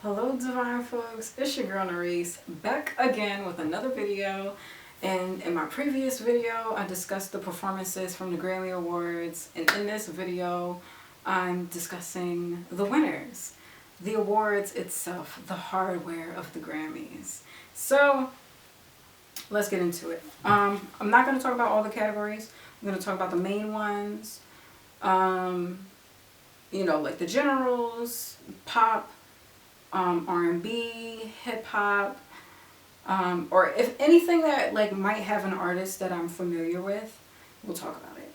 Hello divine folks, it's your girl Narisse, back again with another video. And in my previous video I discussed the performances from the Grammy Awards, and in this video I'm discussing the winners, the awards itself, the hardware of the Grammys. So let's get into it. I'm not going to talk about all the categories. I'm going to talk about the main ones, you know, like the generals, pop, R&B, hip-hop, or if anything that like might have an artist that I'm familiar with, we'll talk about it.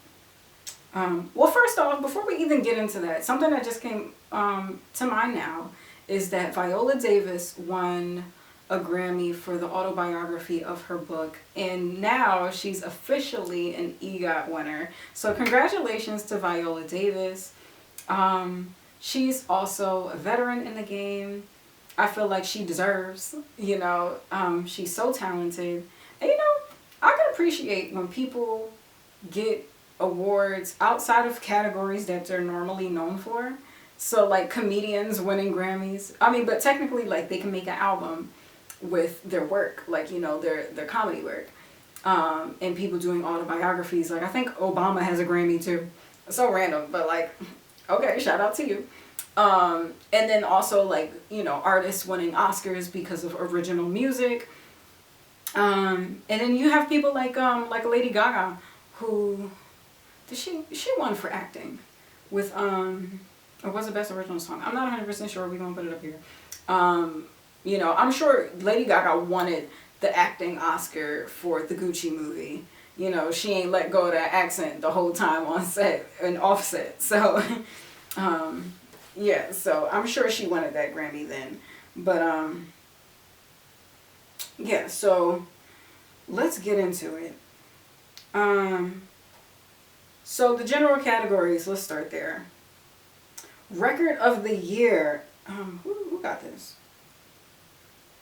Well, first off, before we even get into that, something that just came to mind now is that Viola Davis won a Grammy for the autobiography of her book, and now she's officially an EGOT winner. So congratulations to Viola Davis. She's also a veteran in the game. I feel like she deserves, you know, she's so talented. And, you know, I can appreciate when people get awards outside of categories that they're normally known for. So, like, comedians winning Grammys. I mean, but technically, like, they can make an album with their work, like, you know, their comedy work. And people doing autobiographies. Like, I think Obama has a Grammy, too. So random, but, like, okay, shout out to you. And then also, like, you know, artists winning Oscars because of original music. And then you have people like Lady Gaga, who she won for acting with or was it Best Original Song? I'm not 100% sure. We're gonna put it up here. You know, I'm sure Lady Gaga wanted the acting Oscar for the Gucci movie. You know, she ain't let go of that accent the whole time on set and offset. So, yeah, so I'm sure she wanted that Grammy then. But, yeah, so let's get into it. So the general categories, let's start there. Record of the year. Who got this?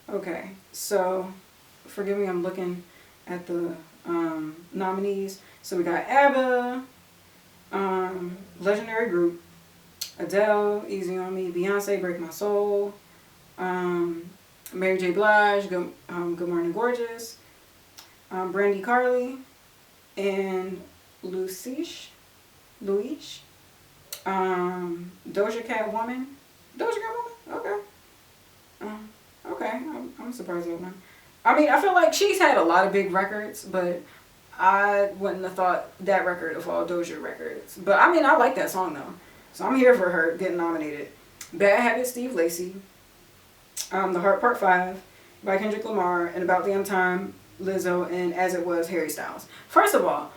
Okay, so forgive me, I'm looking at the nominees. So we got ABBA, Legendary Group, Adele, Easy on Me, Beyonce, Break My Soul, Mary J. Blige, Good Morning Gorgeous, Brandy Carly, and Lucish, Doja Cat Woman. Doja Cat Woman? Okay. Okay, I'm surprised that one. I mean, I feel like she's had a lot of big records, but I wouldn't have thought that record of all Doja records. But I mean, I like that song though. So I'm here for her getting nominated. Bad Habits, Steve Lacy. The Heart Part 5 by Kendrick Lamar, and About Damn Time, Lizzo, and As It Was, Harry Styles. First of all,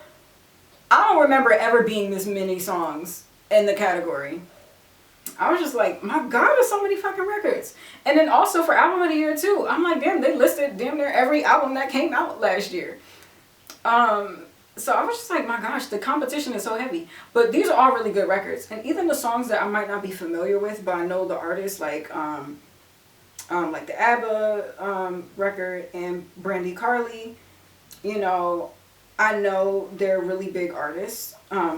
I don't remember ever being this many songs in the category. I was just like, my God, there's so many fucking records. And then also for Album of the Year too. I'm like, damn, they listed damn near every album that came out last year. So I was just like, my gosh, the competition is so heavy. But these are all really good records. And even the songs that I might not be familiar with, but I know the artists, like the ABBA record and Brandy Carly, you know, I know they're really big artists.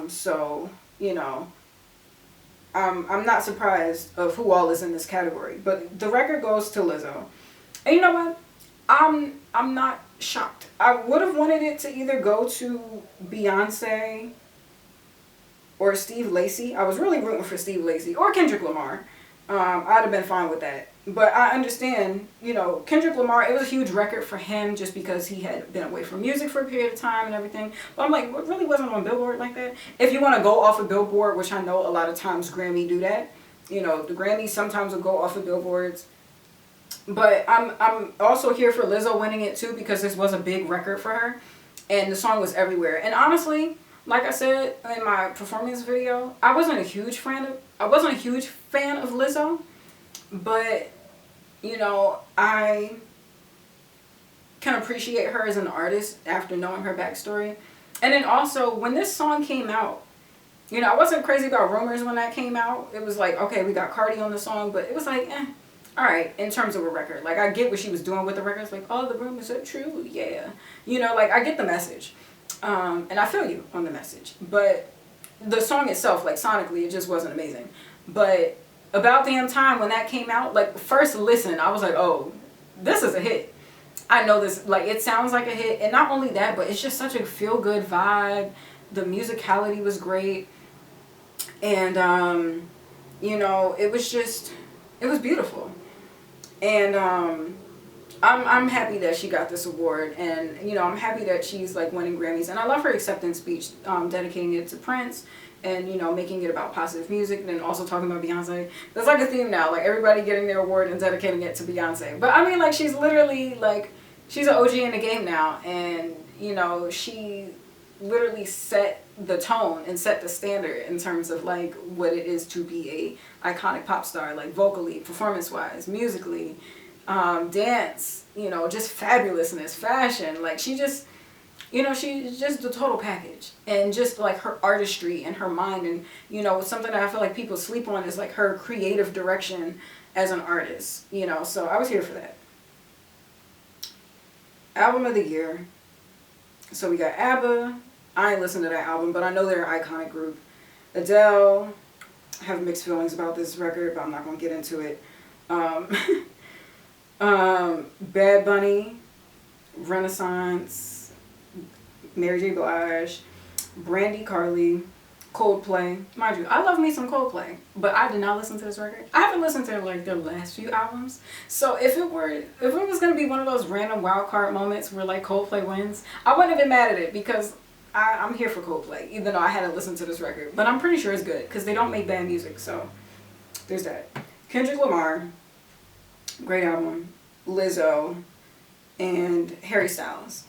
So, you know, I'm not surprised of who all is in this category. But the record goes to Lizzo. And you know what? I'm not shocked. I would have wanted it to either go to Beyonce or Steve Lacy. I was really rooting for Steve Lacy or Kendrick Lamar. I'd have been fine with that. But I understand, you know, Kendrick Lamar, it was a huge record for him just because he had been away from music for a period of time and everything. But I'm like, it really wasn't on Billboard like that. If you want to go off of Billboard, which I know a lot of times Grammy do that. You know, the Grammys sometimes will go off of Billboards. But I'm also here for Lizzo winning it too, because this was a big record for her. And the song was everywhere. And honestly, like I said in my performance video, I wasn't a huge fan of Lizzo. But, you know, I can appreciate her as an artist after knowing her backstory. And then also, when this song came out, you know, I wasn't crazy about Rumors when that came out. It was like, okay, we got Cardi on the song, but it was like, alright, in terms of a record. Like, I get what she was doing with the records. Like, oh, the rumors are true. Yeah. You know, like, I get the message. And I feel you on the message. But the song itself, like, sonically, it just wasn't amazing. But About Damn Time, when that came out, like, first listen, I was like, oh, this is a hit. I know this, like, it sounds like a hit. And not only that, but it's just such a feel-good vibe. The musicality was great. And, you know, it was beautiful. And I'm happy that she got this award. And, you know, I'm happy that she's, like, winning Grammys. And I love her acceptance speech, dedicating it to Prince. And, you know, making it about positive music, and then also talking about Beyonce. That's like a theme now, like everybody getting their award and dedicating it to Beyonce. But I mean, like, she's literally, like, she's an OG in the game now, and, you know, she literally set the tone and set the standard in terms of, like, what it is to be a iconic pop star, like, vocally, performance-wise, musically, dance, you know, just fabulousness, fashion. Like, she just... You know, she's just the total package. And just, like, her artistry and her mind. And, you know, something that I feel like people sleep on is, like, her creative direction as an artist. You know, so I was here for that. Album of the year. So we got ABBA. I ain't listened to that album, but I know they're an iconic group. Adele. I have mixed feelings about this record, but I'm not going to get into it. Bad Bunny. Renaissance. Mary J. Blige, Brandy Carly, Coldplay. Mind you, I love me some Coldplay, but I did not listen to this record. I haven't listened to, like, their last few albums. So if it was gonna be one of those random wild card moments where, like, Coldplay wins, I wouldn't have been mad at it, because I'm here for Coldplay, even though I hadn't listened to this record. But I'm pretty sure it's good, because they don't make bad music. So there's that. Kendrick Lamar, great album. Lizzo, and Harry Styles.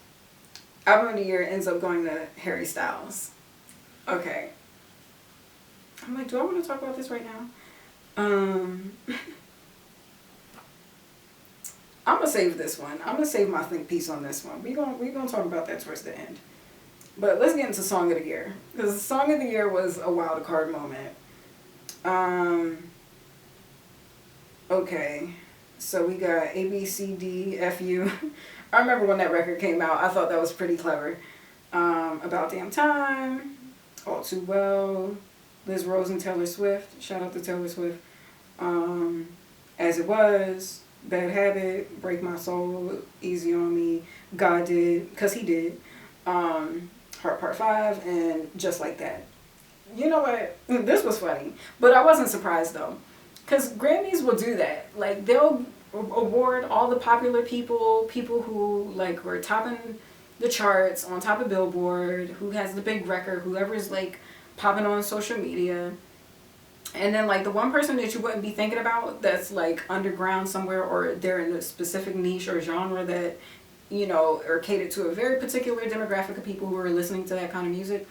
Album of the year ends up going to Harry Styles. Okay. I'm like, do I want to talk about this right now? I'm gonna save this one. I'm gonna save my think piece on this one. We gonna talk about that towards the end. But let's get into Song of the Year, because Song of the Year was a wild card moment. Okay, so we got A B C D F U. I remember when that record came out. I thought that was pretty clever. About Damn Time, All Too Well, Liz Rose and Taylor Swift. Shout out to Taylor Swift. As It Was, Bad Habit, Break My Soul, Easy on Me, God Did, because He Did, Heart Part 5, and Just Like That. You know what? This was funny, but I wasn't surprised though, because Grammys will do that. Like, they'll award all the popular people who, like, were topping the charts, on top of Billboard, who has the big record, whoever's, like, popping on social media. And then, like, the one person that you wouldn't be thinking about that's, like, underground somewhere, or they're in a specific niche or genre that, you know, are catered to a very particular demographic of people who are listening to that kind of music,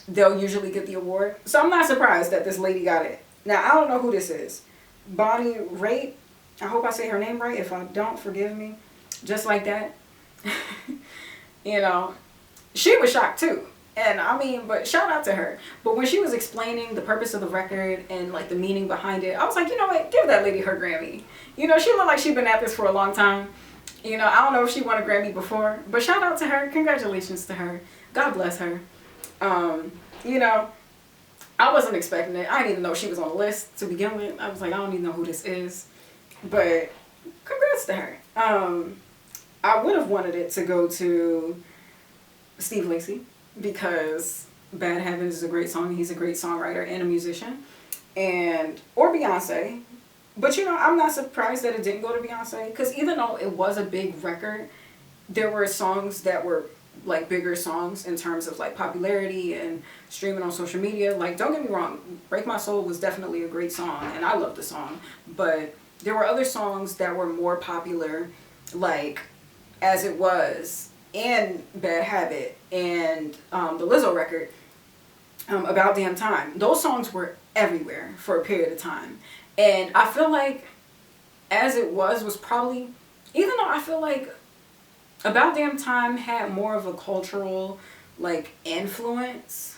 they'll usually get the award. So I'm not surprised that this lady got it. Now, I don't know who this is. Bonnie Raitt. I hope I say her name right. If I don't, forgive me. Just Like That. You know, she was shocked too. And I mean, but shout out to her. But when she was explaining the purpose of the record and, like, the meaning behind it, I was like, you know what? Give that lady her Grammy. You know, she looked like she'd been at this for a long time. You know, I don't know if she won a Grammy before, but shout out to her. Congratulations to her. God bless her. You know, I wasn't expecting it. I didn't even know she was on the list to begin with. I was like, I don't even know who this is. But congrats to her. I would have wanted it to go to Steve Lacy, because Bad Habits is a great song. He's a great songwriter and a musician. Or Beyonce. But, you know, I'm not surprised that it didn't go to Beyonce, because even though it was a big record, there were songs that were, like, bigger songs in terms of, like, popularity and streaming on social media. Like, don't get me wrong, Break My Soul was definitely a great song, and I love the song. But there were other songs that were more popular, like As It Was, and Bad Habit, and the Lizzo record, About Damn Time. Those songs were everywhere for a period of time. And I feel like As It Was probably, even though I feel like About Damn Time had more of a cultural, like, influence,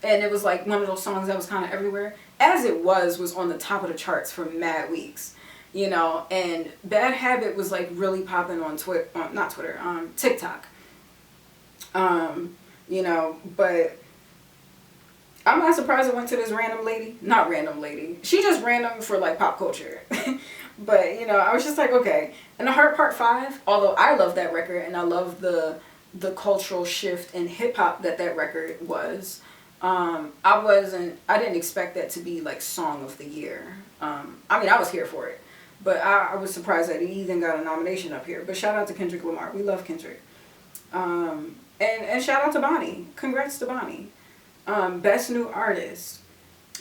and it was, like, one of those songs that was kind of everywhere, As It Was on the top of the charts for mad weeks. You know, and Bad Habit was, like, really popping on Twitter, not Twitter, TikTok. You know, but I'm not surprised it went to this random lady. Not random lady. She just random for like pop culture. But you know, I was just like, okay. And The Heart Part 5, although I love that record and I love the cultural shift in hip hop that that record was. I didn't expect that to be like song of the year. I mean, I was here for it, but I was surprised that he even got a nomination up here. But shout out to Kendrick Lamar. We love Kendrick. And shout out to Bonnie. Congrats to Bonnie. Best New Artist.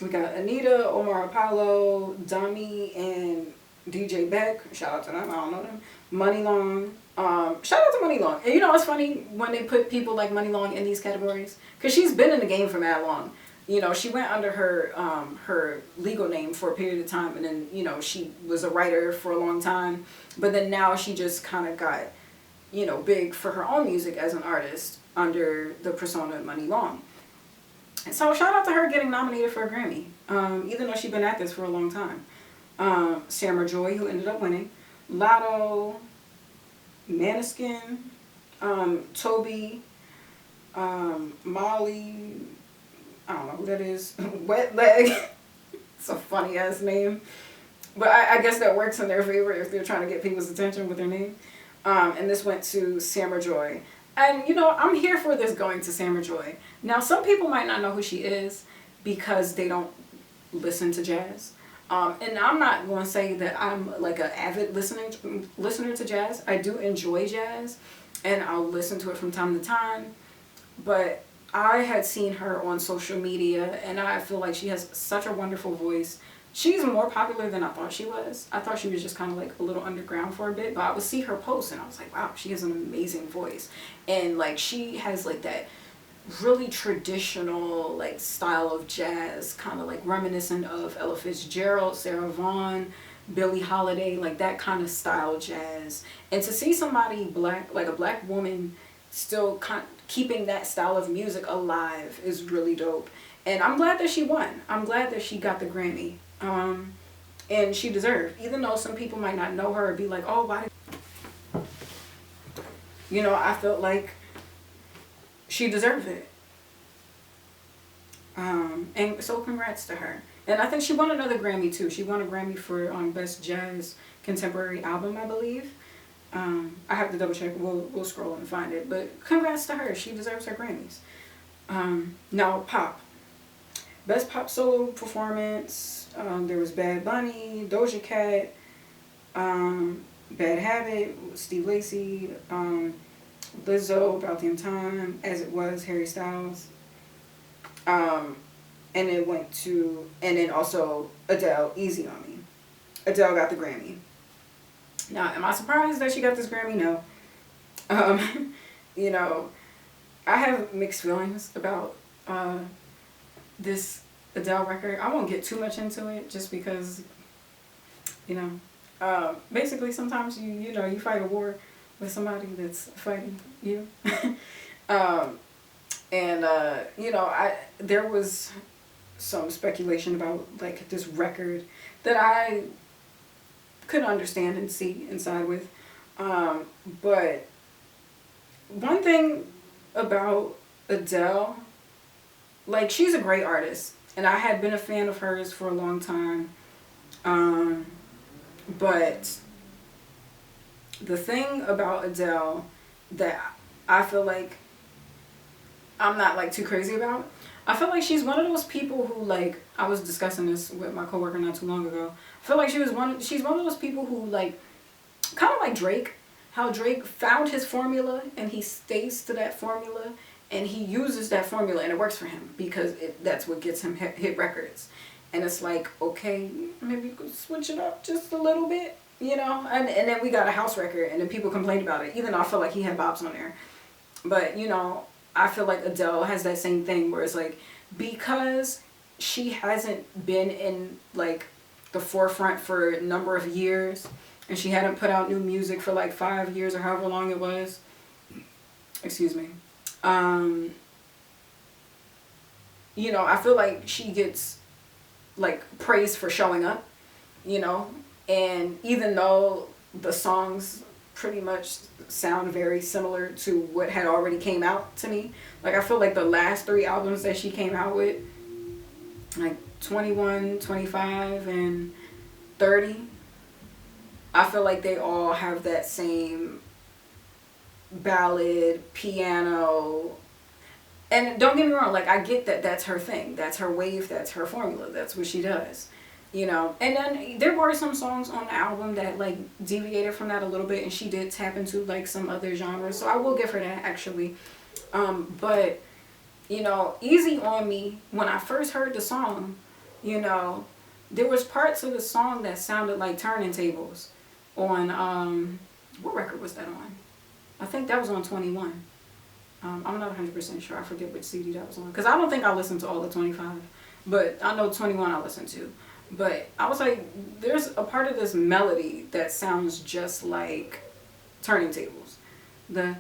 We got Anita, Omar Apollo, Dami, and DJ Beck. Shout out to them. I don't know them. Money Long. Shout out to Money Long. And you know what's funny when they put people like Money Long in these categories? Because she's been in the game for mad long. You know, she went under her legal name for a period of time, and then, you know, she was a writer for a long time. But then now she just kind of got, you know, big for her own music as an artist under the persona of Money Long. And so shout out to her getting nominated for a Grammy, even though she's been at this for a long time. Samra Joy, who ended up winning. Lotto, Maneskin, Toby, Molly, I don't know who that is, Wet Leg. It's a funny ass name. But I guess that works in their favor if they're trying to get people's attention with their name. And this went to Samra Joy. And, you know, I'm here for this going to Samra Joy. Now, some people might not know who she is because they don't listen to jazz. And I'm not going to say that I'm like an avid listener to jazz. I do enjoy jazz, and I'll listen to it from time to time. But I had seen her on social media, and I feel like she has such a wonderful voice. She's more popular than I thought she was. I thought she was just kind of like a little underground for a bit, but I would see her post and I was like, wow, she has an amazing voice. And like she has like that really traditional like style of jazz, kind of like reminiscent of Ella Fitzgerald, Sarah Vaughan, Billie Holiday, like that kind of style jazz. And to see somebody black, like a black woman, still keeping that style of music alive is really dope. And I'm glad that she won. I'm glad that she got the Grammy. And she deserved, even though some people might not know her or be like, oh, why did... You know, I felt like she deserved it. And so congrats to her. And I think she won another Grammy too. She won a Grammy for Best Jazz Contemporary Album, I believe. I have to double check. We'll scroll and find it. But congrats to her. She deserves her Grammys. Now, pop. Best Pop Solo Performance. There was Bad Bunny, Doja Cat, Bad Habit, Steve Lacy, Lizzo, About Damn Time, As It Was, Harry Styles. And it went to, and then also Adele, Easy on Me. Adele got the Grammy. Now, am I surprised that she got this Grammy? No. You know, I have mixed feelings about this Adele record. I won't get too much into it just because, you know, basically sometimes you know, you fight a war with somebody that's fighting you. You know, there was some speculation about like this record that I couldn't understand and see and side with. But one thing about Adele, like, she's a great artist, and I had been a fan of hers for a long time. But the thing about Adele that I feel like I'm not like too crazy about, I feel like she's one of those people who, like, I was discussing this with my coworker not too long ago. I feel like she's one of those people who, like, kind of like Drake, how Drake found his formula and he stays to that formula and he uses that formula and it works for him because that's what gets him hit records. And it's like, okay, maybe you could switch it up just a little bit, you know? And then we got a house record and then people complained about it, even though I feel like he had bops on there. But, you know, I feel like Adele has that same thing where it's like, because she hasn't been in like the forefront for a number of years and she hadn't put out new music for like 5 years or however long it was, excuse me, you know, I feel like she gets like praised for showing up, you know, and even though the songs pretty much sound very similar to what had already came out to me, like I feel like the last 3 albums that she came out with like 21, 25, and 30. I feel like they all have that same ballad, piano. And don't get me wrong, like, I get that that's her thing. That's her wave, that's her formula. That's what she does. You know, and then there were some songs on the album that like deviated from that a little bit, and she did tap into like some other genres, so I will give her that actually. But you know, Easy on Me, when I first heard the song, you know, there was parts of the song that sounded like Turning Tables on, what record was that on? I think that was on 21. I'm not 100% sure. I forget which CD that was on. Because I don't think I listened to all of 25. But I know 21 I listened to. But I was like, there's a part of this melody that sounds just like Turning Tables. The,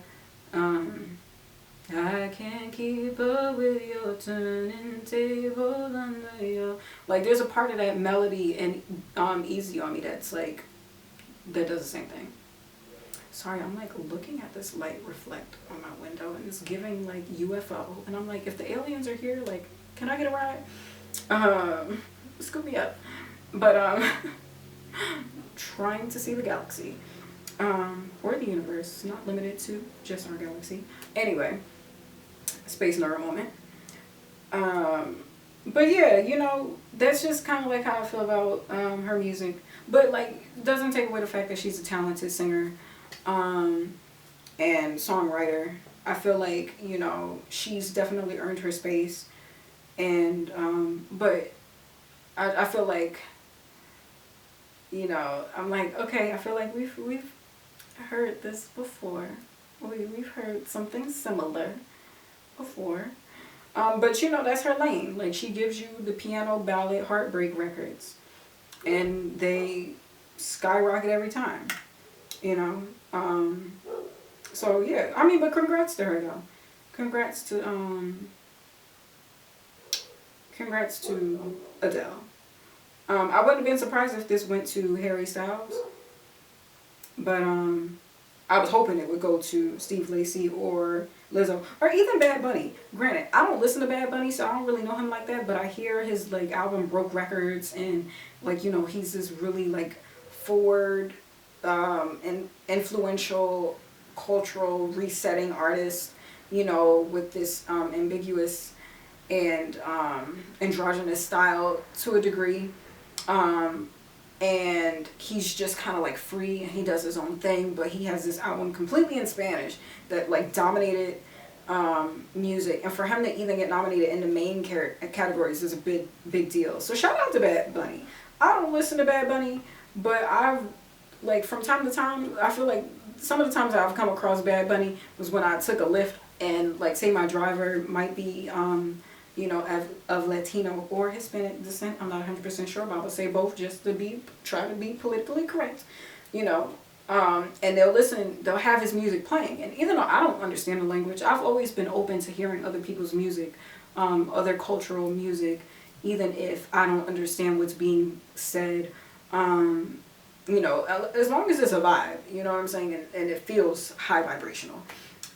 I can't keep up with your turning table under your... Like, there's a part of that melody in Easy on Me that's like, that does the same thing. Sorry, I'm like looking at this light reflect on my window and it's giving like UFO. And I'm like, if the aliens are here, like, can I get a ride? Scoop me up. But trying to see the galaxy. Or the universe, not limited to just our galaxy. Anyway, space nerd moment. But yeah, you know, that's just kind of like how I feel about her music. But like, doesn't take away the fact that she's a talented singer and songwriter. I feel like, you know, she's definitely earned her space. And but I feel like, you know, I'm like, okay, I feel like we've heard this before. We've heard something similar before. But you know, that's her lane. Like, she gives you the piano ballad heartbreak records, and they skyrocket every time. You know. So yeah, I mean, but congrats to her though. Congrats to Adele. I wouldn't have been surprised if this went to Harry Styles, but I was hoping it would go to Steve Lacy or Lizzo, or even Bad Bunny. Granted, I don't listen to Bad Bunny, so I don't really know him like that, but I hear his like album broke records, and like, you know, he's this really like forward and influential cultural resetting artist, you know, with this ambiguous and androgynous style to a degree. And he's just kind of like free, and he does his own thing, but he has this album completely in Spanish that like dominated music, and for him to even get nominated in the main categories is a big deal. So shout out to Bad Bunny. I don't listen to Bad Bunny, but I've like from time to time, I feel like some of the times I've come across Bad Bunny was when I took a Lyft, and like say my driver might be you know, of Latino or Hispanic descent. I'm not 100% sure, but I would say both just to try to be politically correct, you know. And they'll have his music playing. And even though I don't understand the language, I've always been open to hearing other people's music, other cultural music, even if I don't understand what's being said. You know, as long as it's a vibe, you know what I'm saying, and it feels high vibrational.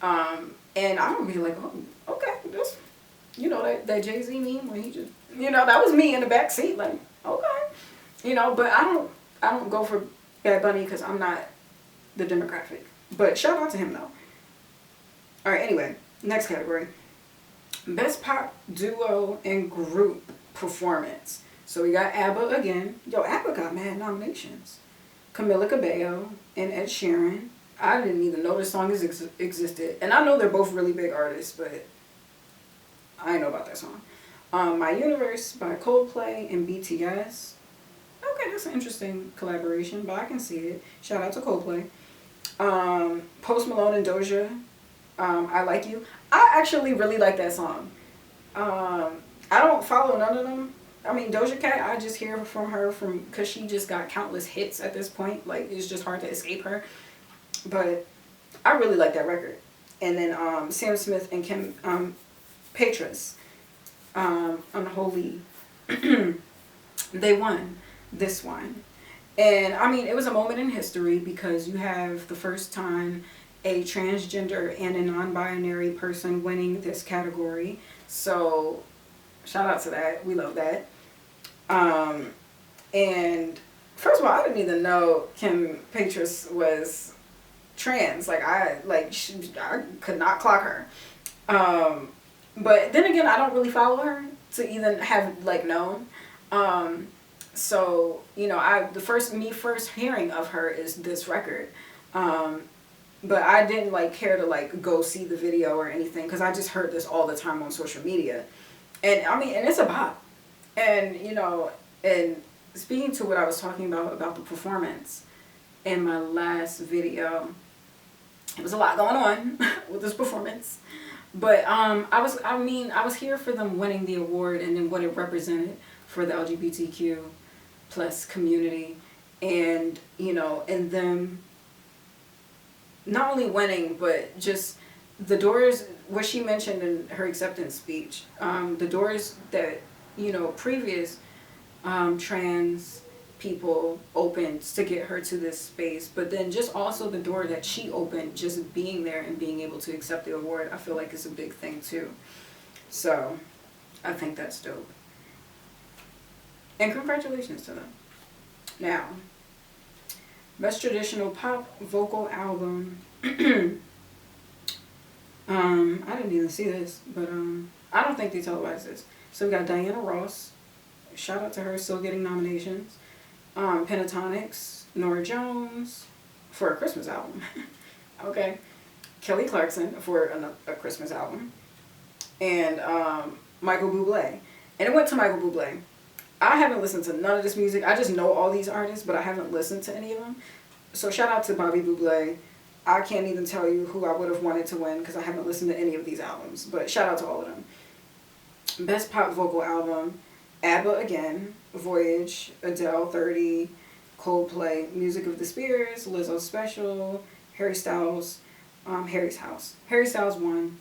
And I don't be like, oh, okay, this... You know, that Jay-Z meme when he just, you know, that was me in the back seat, like, okay. You know, but I don't go for Bad Bunny because I'm not the demographic. But shout out to him, though. All right, anyway, next category. Best Pop Duo and Group Performance. So we got ABBA again. Yo, ABBA got mad nominations. Camila Cabello and Ed Sheeran. I didn't even know this song existed. And I know they're both really big artists, but I didn't know about that song. My Universe by Coldplay and BTS. Okay, that's an interesting collaboration, but I can see it. Shout out to Coldplay. Post Malone and Doja. I Like You. I actually really like that song. I don't follow none of them. I mean, Doja Cat, I just hear from her because she just got countless hits at this point. Like, it's just hard to escape her. But I really like that record. And then Sam Smith and Kim Petras, Unholy, they won this one. And I mean, it was a moment in history because you have the first time a transgender and a non-binary person winning this category. So Shout out to that. We love that. And first of all, I didn't even know Kim Petras was trans. Like I could not clock her. But then again, I don't really follow her to even have like known. So you know, the first hearing of her is this record. But I didn't like care to like go see the video or anything because I just heard this all the time on social media, and I mean, and it's a bop, and you know, and speaking to what I was talking about the performance in my last video, it was a lot going on with this performance, but I was here for them winning the award and then what it represented for the LGBTQ plus community, and you know, and them not only winning, but just the doors, what she mentioned in her acceptance speech, the doors that, you know, previous trans people opened to get her to this space, but then just also the door that she opened, just being there and being able to accept the award, I feel like is a big thing too. So I think that's dope. And congratulations to them. Now, Best Traditional Pop Vocal Album. I didn't even see this, but I don't think they televised this. So we got Diana Ross. Shout out to her, still getting nominations. Pentatonics, Norah Jones for a Christmas album. Okay. Kelly Clarkson for a Christmas album. And Michael Bublé. And it went to Michael Bublé. I haven't listened to none of this music. I just know all these artists, but I haven't listened to any of them. So shout out to Bobby Bublé. I can't even tell you who I would have wanted to win because I haven't listened to any of these albums. But shout out to all of them. Best Pop Vocal Album. ABBA again. Voyage. Adele 30. Coldplay. Music of the Spheres. Lizzo Special. Harry Styles. Harry's House. Harry Styles won.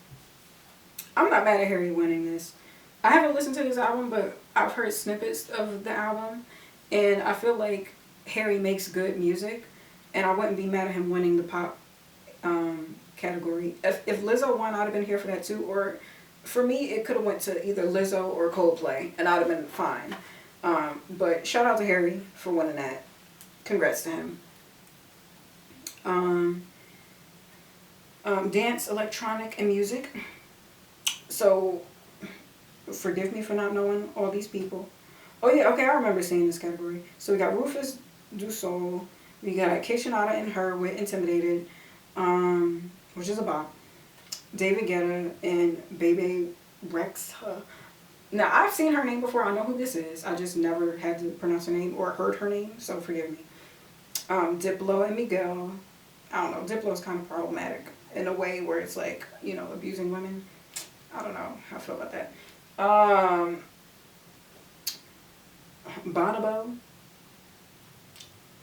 I'm not mad at Harry winning this. I haven't listened to this album, but I've heard snippets of the album, and I feel like Harry makes good music, and I wouldn't be mad at him winning the pop category. If Lizzo won, I'd have been here for that too, or for me, it could have went to either Lizzo or Coldplay, and I'd have been fine. But shout out to Harry for winning that. Congrats to him. Dance, electronic, and music. So forgive me for not knowing all these people. Oh yeah, okay, I remember seeing this category. So we got Rufus Du Sol, we got Kayshonada and Her with Intimidated, which is a bop. David Guetta and Bebe Rexha. Now I've seen her name before, I know who this is. I just never had to pronounce her name or heard her name, so forgive me. Diplo and Miguel. I don't know, Diplo is kind of problematic in a way where it's like, you know, abusing women. I don't know how I feel about that. Bonobo.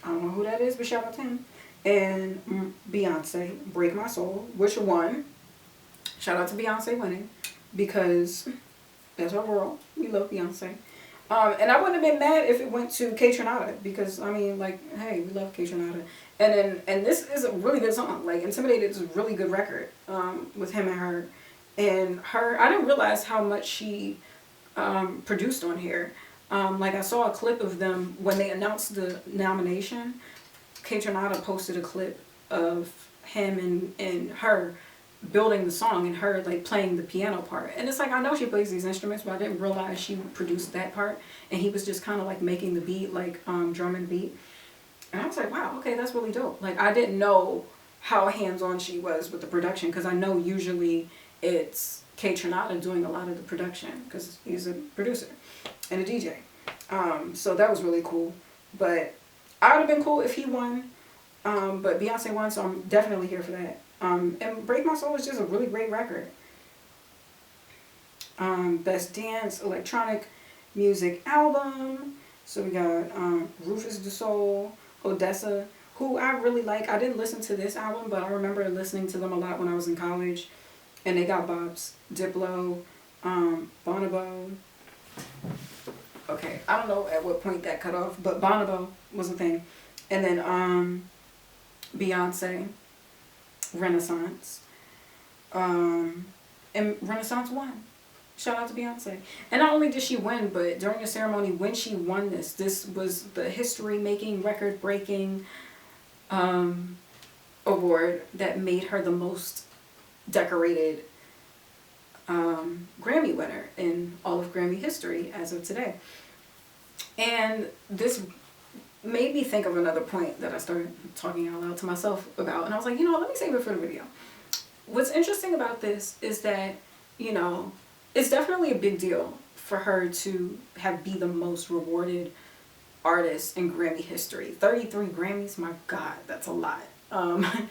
I don't know who that is, but shout out to him. And Beyonce, Break My Soul, which won. Shout out to Beyonce winning, because that's our girl. We love Beyonce. And I wouldn't have been mad if it went to Kayshonada, because I mean, like, hey, we love Kayshonada. And this is a really good song. Like, Intimidated is a really good record with him and her. And her, I didn't realize how much she produced on here. Like, I saw a clip of them when they announced the nomination. Kayshonada posted a clip of him and her building the song and her like playing the piano part. And it's like, I know she plays these instruments, but I didn't realize she produced that part. And he was just kind of like making the beat, like drum and beat. And I was like, wow, okay, that's really dope. Like, I didn't know how hands-on she was with the production, because I know usually it's Kayshonada doing a lot of the production because he's a producer and a DJ. So that was really cool. But I would have been cool if he won. But Beyonce won, so I'm definitely here for that. And Break My Soul is just a really great record. Best Dance Electronic Music Album. So we got Rufus Du Sol, Odessa, who I really like. I didn't listen to this album, but I remember listening to them a lot when I was in college. And they got bops. Diplo, Bonobo. Okay, I don't know at what point that cut off, but Bonobo was a thing. And then Beyonce, Renaissance. And Renaissance won. Shout out to Beyonce. And not only did she win, but during the ceremony when she won this was the history-making, record-breaking award that made her the most decorated Grammy winner in all of Grammy history as of today. And this made me think of another point that I started talking out loud to myself about. And I was like, let me save it for the video. What's interesting about this is that, it's definitely a big deal for her to be the most rewarded artist in Grammy history. 33 Grammys, my God, that's a lot. And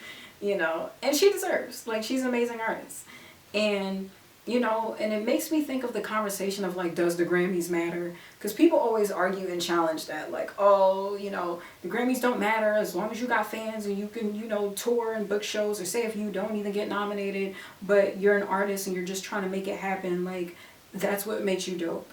she deserves, she's an amazing artist. And, and it makes me think of the conversation of does the Grammys matter? Because people always argue and challenge that, the Grammys don't matter as long as you got fans and you can, tour and book shows, or say if you don't even get nominated, but you're an artist and you're just trying to make it happen, that's what makes you dope.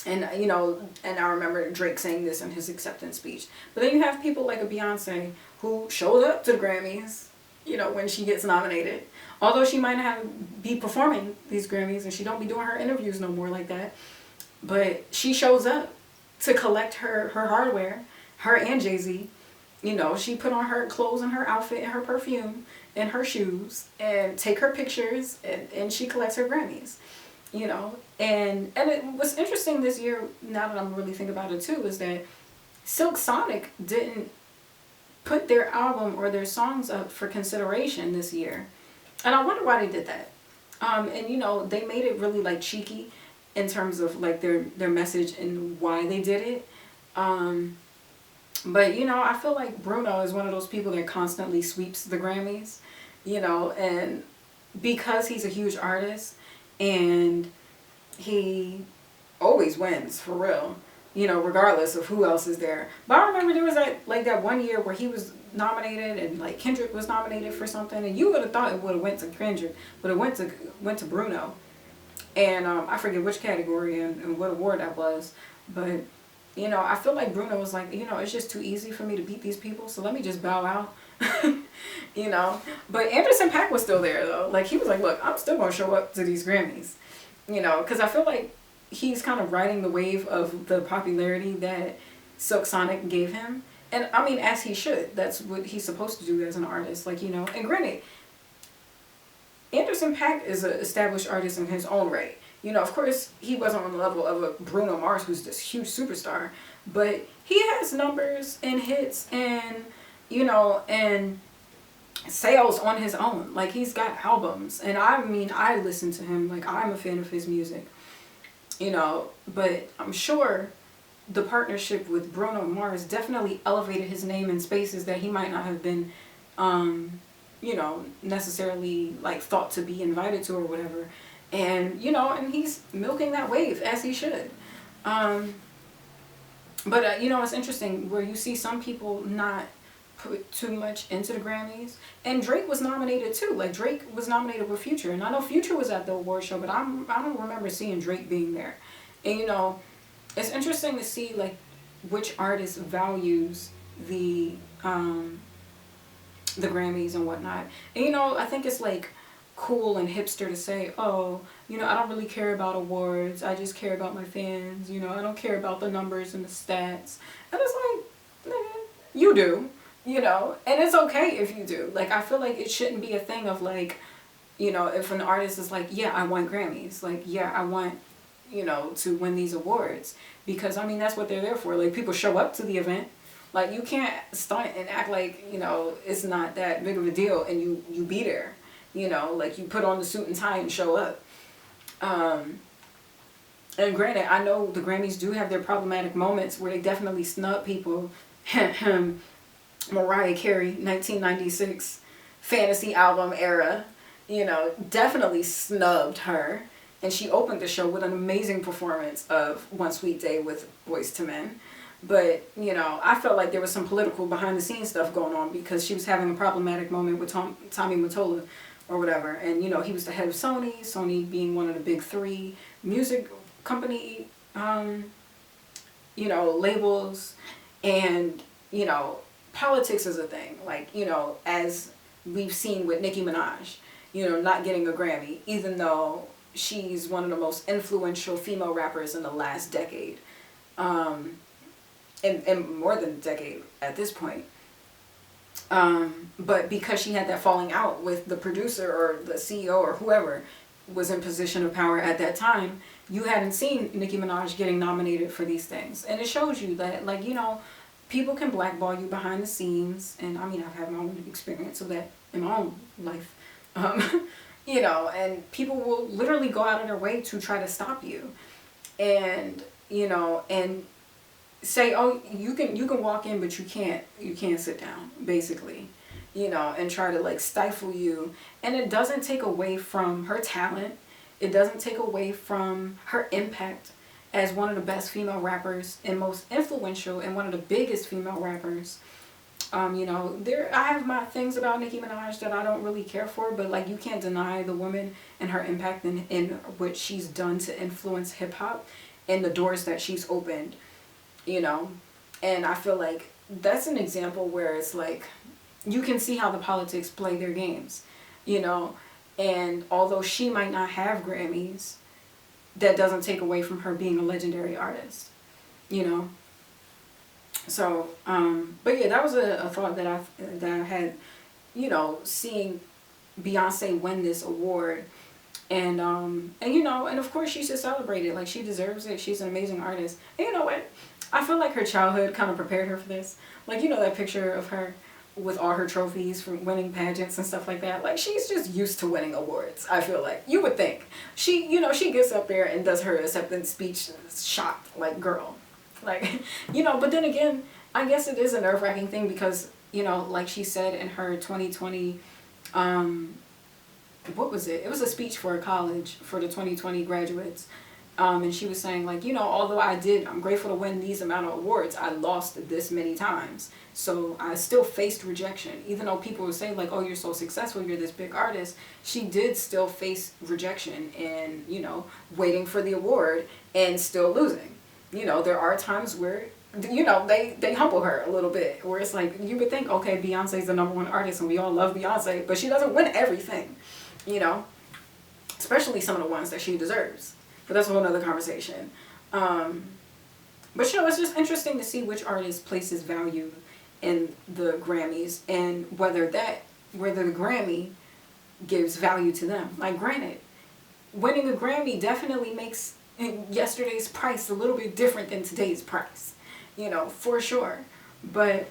And, and I remember Drake saying this in his acceptance speech. But then you have people like a Beyonce who showed up to the Grammys, when she gets nominated. Although she might not be performing these Grammys and she don't be doing her interviews no more like that. But she shows up to collect her hardware, her and Jay-Z. She put on her clothes and her outfit and her perfume and her shoes and take her pictures and she collects her Grammys. And what's interesting this year, now that I'm really thinking about it too, is that Silk Sonic didn't put their album or their songs up for consideration this year. And I wonder why they did that. And they made it really cheeky in terms of their message and why they did it. But I feel like Bruno is one of those people that constantly sweeps the Grammys, and because he's a huge artist and he always wins for real, regardless of who else is there. But I remember there was that one year where he was nominated and Kendrick was nominated for something, and you would have thought it would have went to Kendrick, but it went to Bruno. And I forget which category and what award that was, but I feel like Bruno was it's just too easy for me to beat these people, so let me just bow out. But Anderson .Paak was still there though. He was look, I'm still gonna show up to these Grammys, because I feel like he's kind of riding the wave of the popularity that Silk Sonic gave him. And I mean, as he should. That's what he's supposed to do as an artist. And granted, Anderson .Paak is an established artist in his own right. Of course, he wasn't on the level of a Bruno Mars, who's this huge superstar. But he has numbers and hits and, and sales on his own. He's got albums. And I mean, I listen to him. I'm a fan of his music. But I'm sure the partnership with Bruno Mars definitely elevated his name in spaces that he might not have been, necessarily thought to be invited to or whatever. And, and he's milking that wave as he should. But, it's interesting where you see some people not put too much into the Grammys. And Drake was nominated too. Drake was nominated with Future. And I know Future was at the award show, but I don't remember seeing Drake being there. And, it's interesting to see which artist values the Grammys and whatnot. And I think it's cool and hipster to say, oh, I don't really care about awards. I just care about my fans. I don't care about the numbers and the stats. And it's you do, and it's okay if you do. I feel it shouldn't be a thing of if an artist is yeah, I want Grammys. Yeah, I want to win these awards, because I mean that's what they're there for. People show up to the event. You can't stunt and act it's not that big of a deal and you be there. You put on the suit and tie and show up. And granted, I know the Grammys do have their problematic moments where they definitely snub people. Mariah Carey, 1996 fantasy album era, definitely snubbed her. And she opened the show with an amazing performance of One Sweet Day with Boyz II Men. But, I felt like there was some political behind the scenes stuff going on because she was having a problematic moment with Tommy Mottola or whatever. And, he was the head of Sony, Sony being one of the big three music company, labels. And, politics is a thing. As we've seen with Nicki Minaj, not getting a Grammy, even though she's one of the most influential female rappers in the last decade. And more than a decade at this point. But because she had that falling out with the producer or the CEO or whoever was in position of power at that time, you hadn't seen Nicki Minaj getting nominated for these things. And it shows you that, like, you know, people can blackball you behind the scenes. And I mean, I've had my own experience of that in my own life. You know, and people will literally go out of their way to try to stop you. And, you know, and say, oh, you can walk in, but you can't sit down, basically, you know, and try to like stifle you. And it doesn't take away from her talent. It doesn't take away from her impact as one of the best female rappers and most influential and one of the biggest female rappers. You know, I have my things about Nicki Minaj that I don't really care for, but like, you can't deny the woman and her impact in what she's done to influence hip hop and the doors that she's opened, you know. And I feel like that's an example where it's like, you can see how the politics play their games, you know. And although she might not have Grammys, that doesn't take away from her being a legendary artist, you know. So, but yeah, that was a thought that I had, you know, seeing Beyonce win this award. And you know, and of course she should celebrate it. Like, she deserves it. She's an amazing artist. And you know what? I feel like her childhood kind of prepared her for this. Like, you know, that picture of her with all her trophies from winning pageants and stuff like that. Like, she's just used to winning awards, I feel like. You would think. She, you know, she gets up there and does her acceptance speech shocked, like, girl. Like, you know, but then again, I guess it is a nerve-wracking thing because, you know, like she said in her 2020, what was it? It was a speech for a college for the 2020 graduates. And she was saying, like, you know, although I'm grateful to win these amount of awards, I lost this many times. So I still faced rejection. Even though people would say, like, oh, you're so successful, you're this big artist, she did still face rejection and, you know, waiting for the award and still losing. You know, there are times where, you know, they humble her a little bit, where it's like, you would think, okay, Beyonce's the #1 artist and we all love Beyonce, but she doesn't win everything, you know, especially some of the ones that she deserves. But that's a whole nother conversation. But, you know, it's just interesting to see which artist places value in the Grammys and whether the Grammy gives value to them. Like, granted, winning a Grammy definitely makes yesterday's price a little bit different than today's price, you know, for sure. But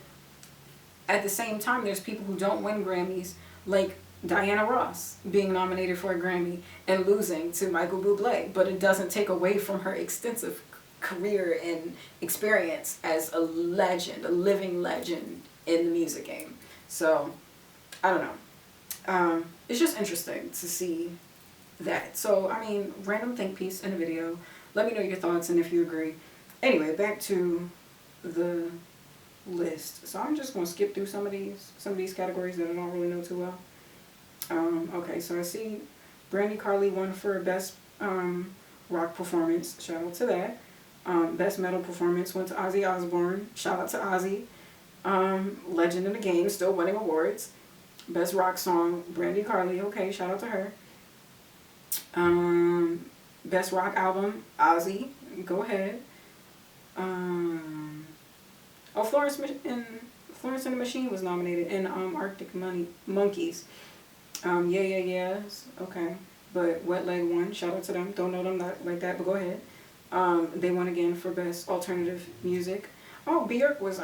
at the same time, there's people who don't win Grammys, like Diana Ross being nominated for a Grammy and losing to Michael Bublé, but it doesn't take away from her extensive career and experience as a legend, a living legend in the music game. So, I don't know. It's just interesting to see that. So, I mean, random think piece in a video. Let me know your thoughts and if you agree. Anyway, back to the list. So I'm just going to skip through some of these categories that I don't really know too well. Okay, so I see Brandy Carly won for Best Rock Performance. Shout out to that. Best Metal Performance went to Ozzy Osbourne. Shout out to Ozzy. Legend in the game, still winning awards. Best Rock Song, Brandy Carly. Okay, shout out to her. Best Rock Album, Ozzy. Go ahead. Florence and the Machine was nominated in Arctic Monkeys. Yes. Okay. But Wet Leg won. Shout out to them. Don't know them like that, but go ahead. They won again for Best Alternative Music. Oh, Björk was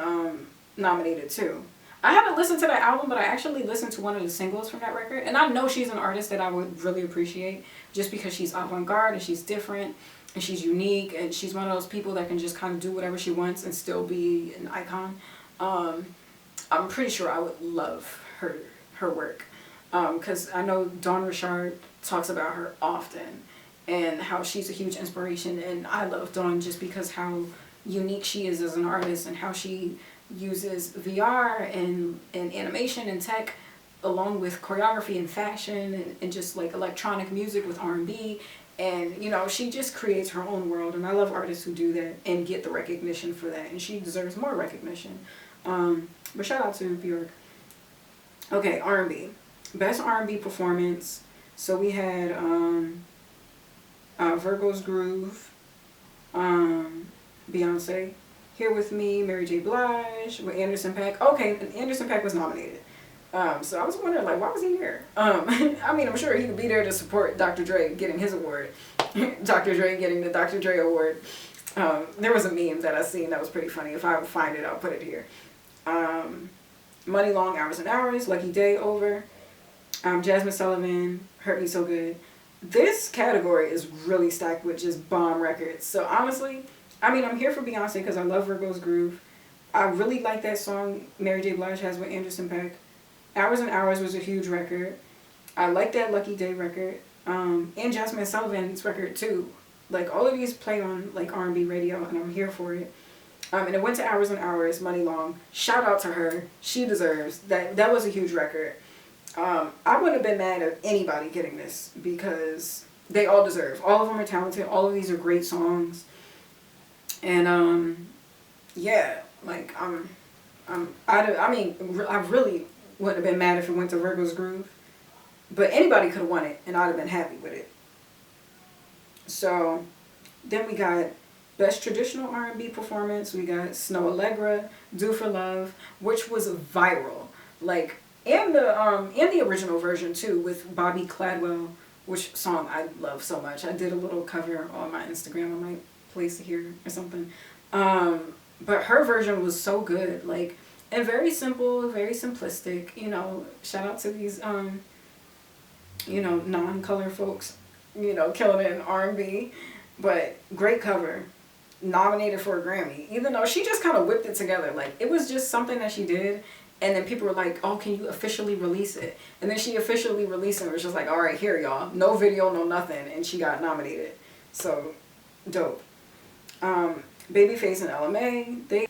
nominated too. I haven't listened to that album, but I actually listened to one of the singles from that record. And I know she's an artist that I would really appreciate just because she's avant-garde and she's different and she's unique and she's one of those people that can just kind of do whatever she wants and still be an icon. I'm pretty sure I would love her work. Because I know Dawn Richard talks about her often and how she's a huge inspiration. And I love Dawn just because how unique she is as an artist and how she uses VR and animation and tech along with choreography and fashion and just like electronic music with R&B. And, you know, she just creates her own world. And I love artists who do that and get the recognition for that. And she deserves more recognition. But shout out to Björk. Okay, R&B. Best R&B Performance. So we had Virgo's Groove, Beyonce. Here With Me, Mary J. Blige, with Anderson .Paak. Okay, Anderson .Paak was nominated. So I was wondering, like, why was he there? I mean, I'm sure he could be there to support Dr. Dre getting his award. Dr. Dre getting the Dr. Dre award. There was a meme that I seen that was pretty funny. If I find it, I'll put it here. Money Long, Hours and Hours, Lucky Day, Over. Jasmine Sullivan, Hurt Me So Good. This category is really stacked with just bomb records. So honestly, I mean, I'm here for Beyonce because I love Virgo's Groove. I really like that song Mary J. Blige has with Anderson .Paak. Hours and Hours was a huge record. I like that Lucky Day record. And Jasmine Sullivan's record too. Like, all of these play on like R&B radio, and I'm here for it. And it went to Hours and Hours, Money Long. Shout out to her. She deserves that. That was a huge record. I wouldn't have been mad at anybody getting this because they all deserve. All of them are talented. All of these are great songs. And yeah, like I really wouldn't have been mad if it went to Virgo's Groove, but anybody could have won it, and I'd have been happy with it. So then we got Best Traditional R&B Performance. We got Snow Allegra, Do for Love, which was viral, like, and the original version too with Bobby Cladwell, which song I love so much. I did a little cover on my Instagram. I might place it here or something. But her version was so good, like, and very simple, very simplistic. You know, shout out to these you know, non-color folks, you know, killing it in R&B, but great cover. Nominated for a Grammy, even though she just kind of whipped it together. Like, it was just something that she did, and then people were like, oh, can you officially release it? And then she officially released it, and was just like, all right, here, y'all. No video, no nothing, and she got nominated. So, dope. Babyface and LMA,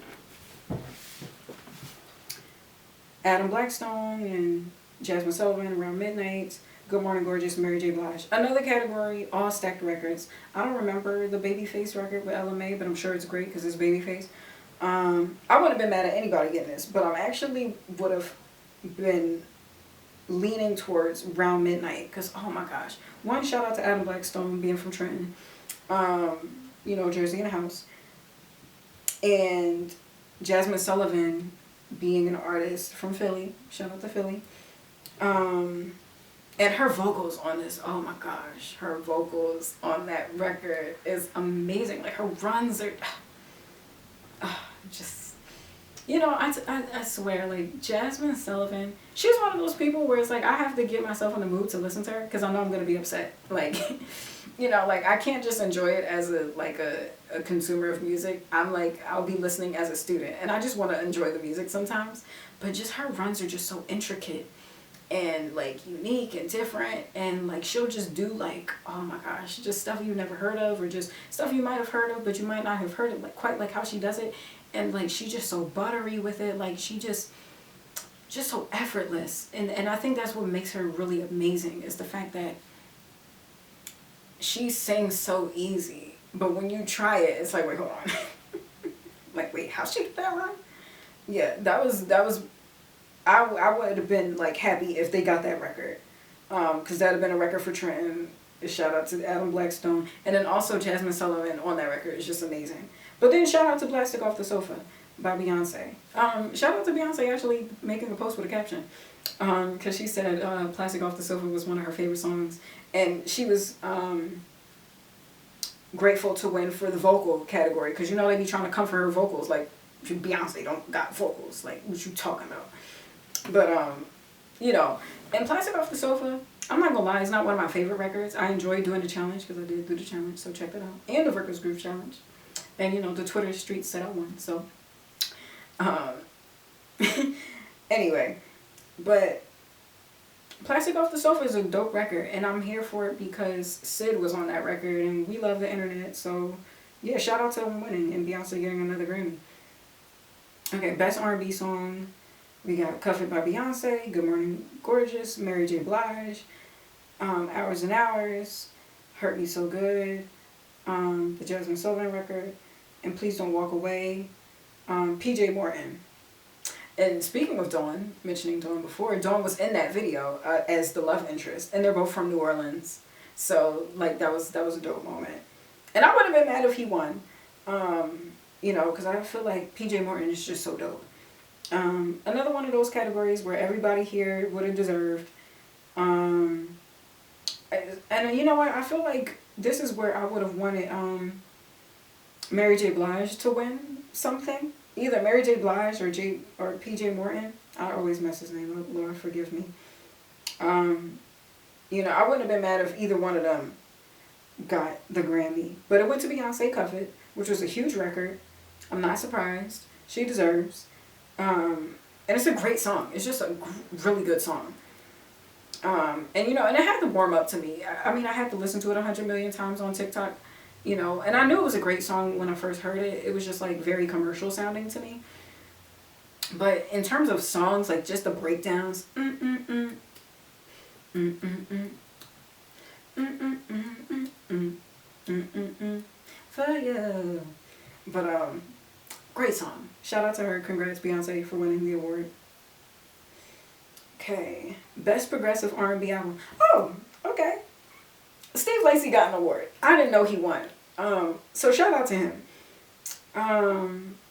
Adam Blackstone and Jasmine Sullivan, Around Midnight, Good Morning Gorgeous, Mary J. Blige. Another category, all stacked records. I don't remember the Babyface record with LMA, but I'm sure it's great because it's Babyface. I wouldn't have been mad at anybody getting this, but I actually would have been leaning towards Round Midnight because, oh my gosh. One, shout out to Adam Blackstone being from Trenton, you know, Jersey in the house. And Jasmine Sullivan being an artist from Philly. Shout out to Philly. And her vocals on this, oh my gosh. Her vocals on that record is amazing. Like, her runs are just, you know, I swear, like, Jasmine Sullivan, she's one of those people where it's like, I have to get myself in the mood to listen to her because I know I'm going to be upset. Like, you know, like, I can't just enjoy it as a consumer of music. I'm like, I'll be listening as a student, and I just want to enjoy the music sometimes. But just her runs are just so intricate and, like, unique and different, and, like, she'll just do, like, oh my gosh, just stuff you never heard of, or just stuff you might have heard of but you might not have heard it, like, quite like how she does it. And, like, she's just so buttery with it. Like, she just so effortless. And I think that's what makes her really amazing, is the fact that she sings so easy, but when you try it, it's like, wait, hold on. Like, wait, how she get that right? Yeah, that was I would have been, like, happy if they got that record, because that would have been a record for Trenton. Shout out to Adam Blackstone, and then also Jasmine Sullivan on that record is just amazing. But then shout out to Plastic Off the Sofa by Beyonce. Shout out to Beyonce actually making a post with a caption, because she said Plastic Off the Sofa was one of her favorite songs, and she was grateful to win for the vocal category, because, you know, they be trying to come for her vocals, like, Beyonce don't got vocals, like, what you talking about? But, you know, and Plastic Off the Sofa, I'm not gonna lie, it's not one of my favorite records. I enjoy doing the challenge because I did do the challenge, so check that out. And the Virgo's Groove challenge. And, you know, the Twitter streets said I won, so. Anyway, but Plastic Off the Sofa is a dope record, and I'm here for it because Sid was on that record, and we love the internet, so yeah, shout out to them winning and Beyonce getting another Grammy. Okay, Best R&B Song. We got Cuff It by Beyonce, Good Morning Gorgeous, Mary J. Blige, Hours and Hours, Hurt Me So Good, the Jasmine Sullivan record, and Please Don't Walk Away, PJ Morton. And speaking of Dawn, mentioning Dawn before, Dawn was in that video as the love interest, and they're both from New Orleans. So like that was a dope moment, and I wouldn't have been mad if he won. You know, because I feel like PJ Morton is just so dope. Another one of those categories where everybody here would have deserved. And you know what? I feel like this is where I would have wanted Mary J. Blige to win something. Either Mary J. Blige or PJ Morton. I always mess his name up. Lord forgive me. You know, I wouldn't have been mad if either one of them got the Grammy. But it went to Beyonce Cuff It, which was a huge record. I'm not surprised. She deserves. And it's a great song. It's just a really good song. And you know, and it had to warm up to me. I mean, I had to listen to it 100 million times on TikTok, you know, and I knew it was a great song when I first heard it. It was just like very commercial sounding to me. But in terms of songs, like just the breakdowns, for you. But great song. Shout out to her. Congrats, Beyonce, for winning the award. Okay, Best Progressive R&B Album. Oh, okay. Steve Lacy got an award. I didn't know he won. So shout out to him.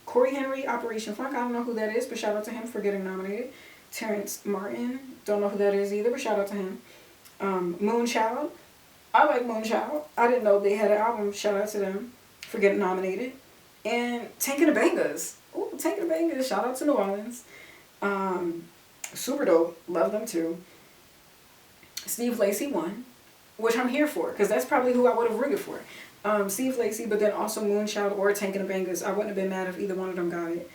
Corey Henry, Operation Funk. I don't know who that is, but shout out to him for getting nominated. Terrence Martin. Don't know who that is either, but shout out to him. Moonchild. I like Moonchild. I didn't know they had an album. Shout out to them for getting nominated. And Tank and the Bangers. Ooh, Tank and the Bangers. Shout out to New Orleans. Super dope. Love them too. Steve Lacy won, which I'm here for, because that's probably who I would have rooted for. Steve Lacy, but then also Moonchild or Tank and the Bangers. I wouldn't have been mad if either one of them got it.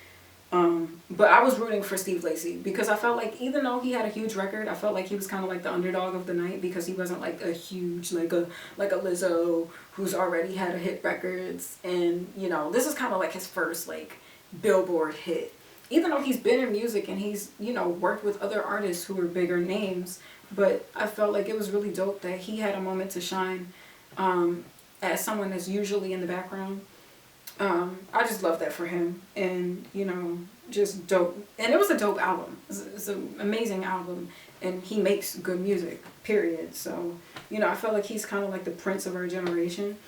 But I was rooting for Steve Lacy because I felt like even though he had a huge record, I felt like he was kind of like the underdog of the night because he wasn't like a huge like a Lizzo who's already had a hit records, and you know, this is kind of like his first like Billboard hit. Even though he's been in music and he's, you know, worked with other artists who were bigger names, but I felt like it was really dope that he had a moment to shine as someone that's usually in the background. I just love that for him, and you know, just dope. And it was a dope album. It's an amazing album, and he makes good music, period. So, you know, I felt like he's kind of like the Prince of our generation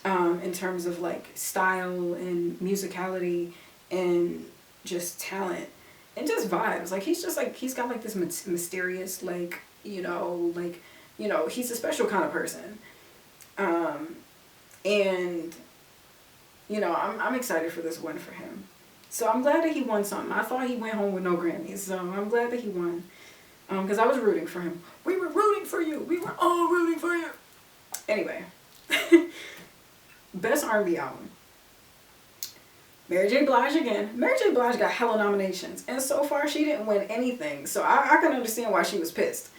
in terms of like style and musicality and just talent and just vibes. Like he's just like, he's got like this mysterious like, you know, he's a special kind of person. And you know, I'm excited for this win for him. So I'm glad that he won something. I thought he went home with no Grammys, so I'm glad that he won. Because I was rooting for him. We were rooting for you. We were all rooting for you. Anyway. Best R&B album. Mary J. Blige again. Mary J. Blige got hella nominations. And so far, she didn't win anything. So I can understand why she was pissed.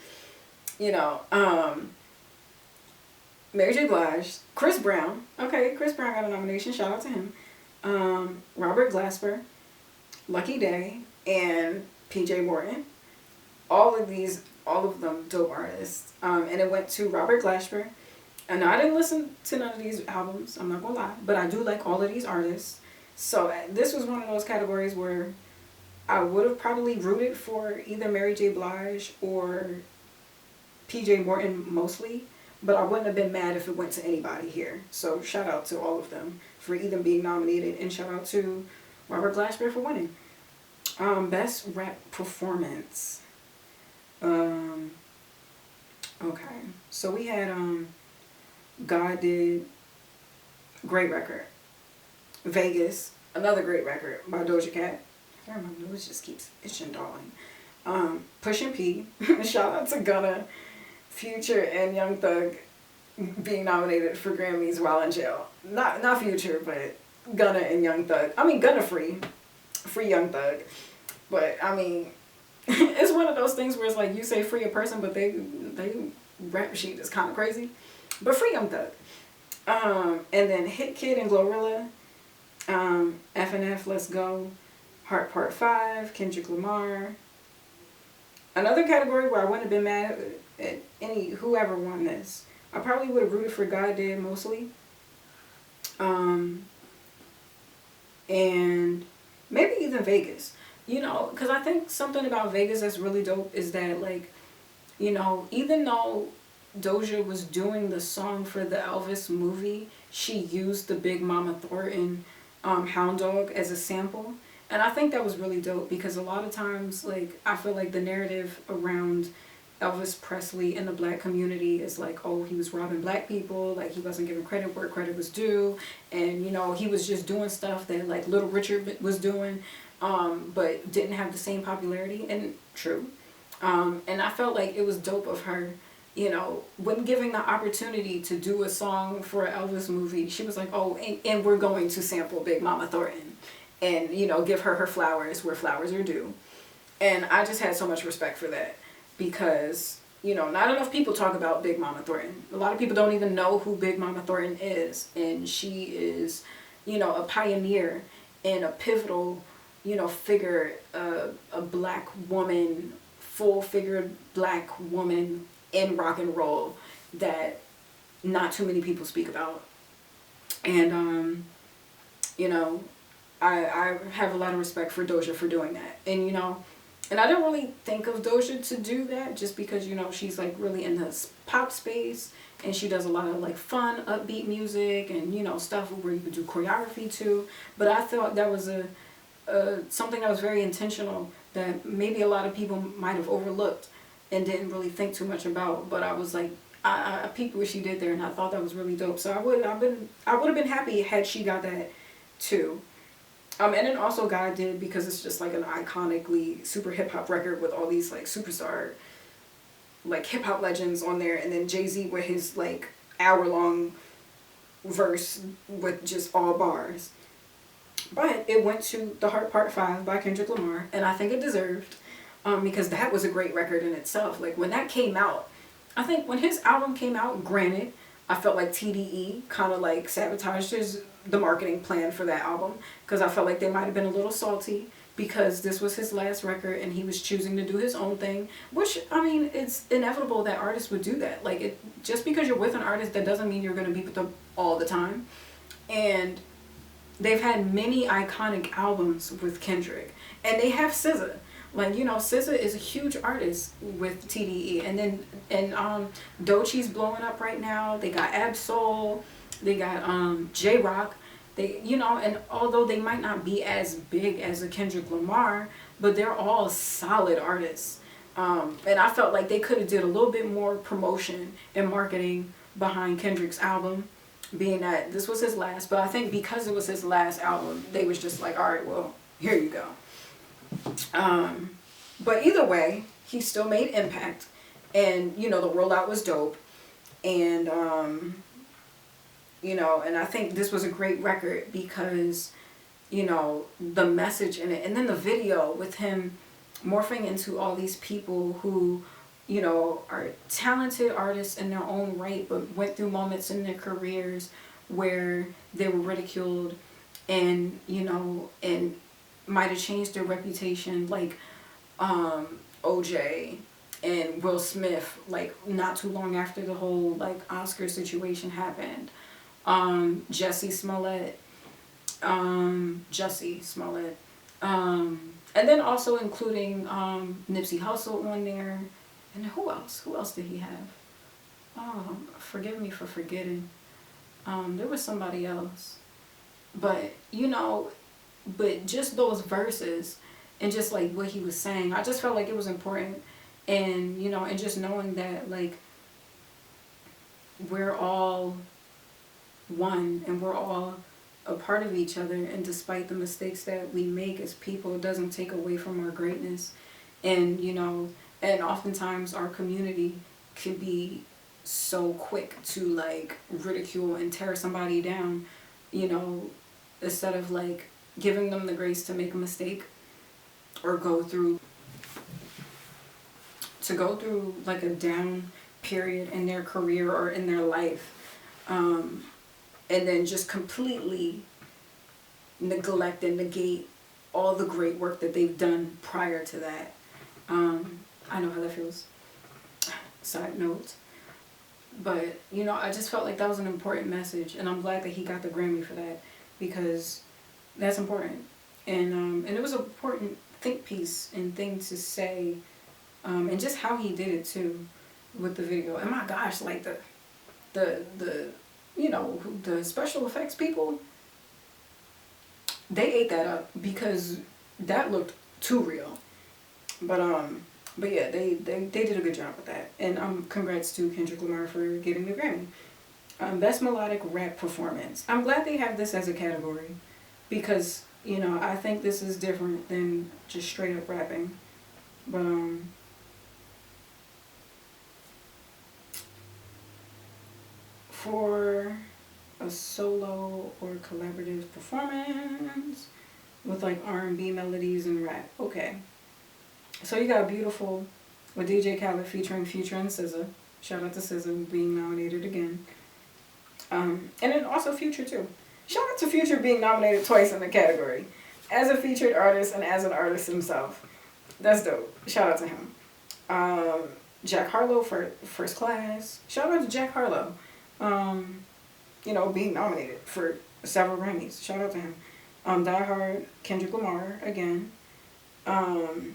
You know, Mary J. Blige. Chris Brown. Okay, Chris Brown got a nomination. Shout out to him. Robert Glasper. Lucky Day. And PJ Morton. All of them dope artists. And it went to Robert Glasper. And I didn't listen to none of these albums. I'm not gonna lie. But I do like all of these artists. So this was one of those categories where I would have probably rooted for either Mary J. Blige or PJ Morton mostly, but I wouldn't have been mad if it went to anybody here. So shout out to all of them for either being nominated, and shout out to Robert Glasper for winning. Best rap performance. Okay, so we had God did great record. Vegas, another great record by Doja Cat. I don't know, my nose just keeps itching, darling. Pushin' P, shout out to Gunna, Future, and Young Thug being nominated for Grammys while in jail. Not Future, but Gunna and Young Thug. I mean, Gunna free Young Thug. But I mean, it's one of those things where it's like you say free a person, but they rap sheet is kind of crazy. But free Young Thug. And then Hit Kid and Glorilla. FNF, Let's Go, Heart Part 5, Kendrick Lamar. Another category where I wouldn't have been mad at whoever won this. I probably would have rooted for God Did mostly. And maybe even Vegas. You know, because I think something about Vegas that's really dope is that, like, you know, even though Doja was doing the song for the Elvis movie, she used the Big Mama Thornton Hound Dog as a sample. And I think that was really dope because a lot of times, like, I feel like the narrative around Elvis Presley in the black community is like, oh, he was robbing black people, like he wasn't giving credit where credit was due, and you know, he was just doing stuff that like Little Richard was doing, but didn't have the same popularity. And true. And I felt like it was dope of her, you know, when giving the opportunity to do a song for an Elvis movie, she was like, oh, and we're going to sample Big Mama Thornton and, you know, give her flowers where flowers are due. And I just had so much respect for that because, you know, not enough people talk about Big Mama Thornton. A lot of people don't even know who Big Mama Thornton is. And she is, you know, a pioneer and a pivotal, you know, figure, a black woman, full-figured black woman in rock and roll that not too many people speak about. And, you know, I have a lot of respect for Doja for doing that. And, you know, and I didn't really think of Doja to do that just because, you know, she's like really in this pop space and she does a lot of like fun, upbeat music and, you know, stuff where you could do choreography too. But I thought that was something that was very intentional that maybe a lot of people might have overlooked and didn't really think too much about. But I was like, I peeped what she did there and I thought that was really dope. So I would have been happy had she got that too. And then also God did, because it's just like an iconically super hip hop record with all these like superstar like hip hop legends on there, and then Jay-Z with his like hour-long verse with just all bars. But it went to The Heart Part 5 by Kendrick Lamar, and I think it deserved, because that was a great record in itself. Like when that came out, I think when his album came out, granted, I felt like TDE kind of like sabotaged the marketing plan for that album, because I felt like they might have been a little salty because this was his last record and he was choosing to do his own thing, which, I mean, it's inevitable that artists would do that. Like, just because you're with an artist, that doesn't mean you're going to be with them all the time. And they've had many iconic albums with Kendrick, and they have SZA. Like, you know, SZA is a huge artist with TDE, and Doechie's blowing up right now. They got Ab-Soul, they got J-Rock. They, you know, and although they might not be as big as a Kendrick Lamar, but they're all solid artists. And I felt like they could have did a little bit more promotion and marketing behind Kendrick's album, being that this was his last. But I think because it was his last album, they was just like, all right, well, here you go. But either way, he still made impact, and you know, the rollout was dope, and you know, and I think this was a great record because, you know, the message in it, and then the video with him morphing into all these people who, you know, are talented artists in their own right, but went through moments in their careers where they were ridiculed, and, you know, and might have changed their reputation, like OJ and Will Smith, like not too long after the whole like Oscar situation happened. Jussie Smollett, and then also including Nipsey Hussle on there, and who else? Who else did he have? Oh, forgive me for forgetting. There was somebody else, but you know, but just those verses and just like what he was saying, I just felt like it was important, and you know, and just knowing that like we're all one and we're all a part of each other, and despite the mistakes that we make as people, it doesn't take away from our greatness. And you know, and oftentimes our community can be so quick to like ridicule and tear somebody down, you know, instead of like giving them the grace to make a mistake or go through like a down period in their career or in their life, and then just completely neglect and negate all the great work that they've done prior to that. I know how that feels. Side note. But, you know, I just felt like that was an important message, and I'm glad that he got the Grammy for that, because that's important. And it was an important think piece and thing to say, and just how he did it too. with the video. And my gosh, like the you know, the special effects people, they ate that up because that looked too real. But yeah, they did a good job with that. And congrats to Kendrick Lamar for getting the Grammy. Best melodic rap performance. I'm glad they have this as a category because, you know, I think this is different than just straight up rapping. But for a solo or collaborative performance with like R&B melodies and rap. Okay. So you got Beautiful with DJ Khaled featuring Future and SZA. Shout out to SZA being nominated again. And then also Future too. Shout out to Future being nominated twice in the category. As a featured artist and as an artist himself. That's dope. Shout out to him. Jack Harlow for First Class. Shout out to Jack Harlow. You know, being nominated for several Grammys. Shout out to him. Die Hard, Kendrick Lamar again. And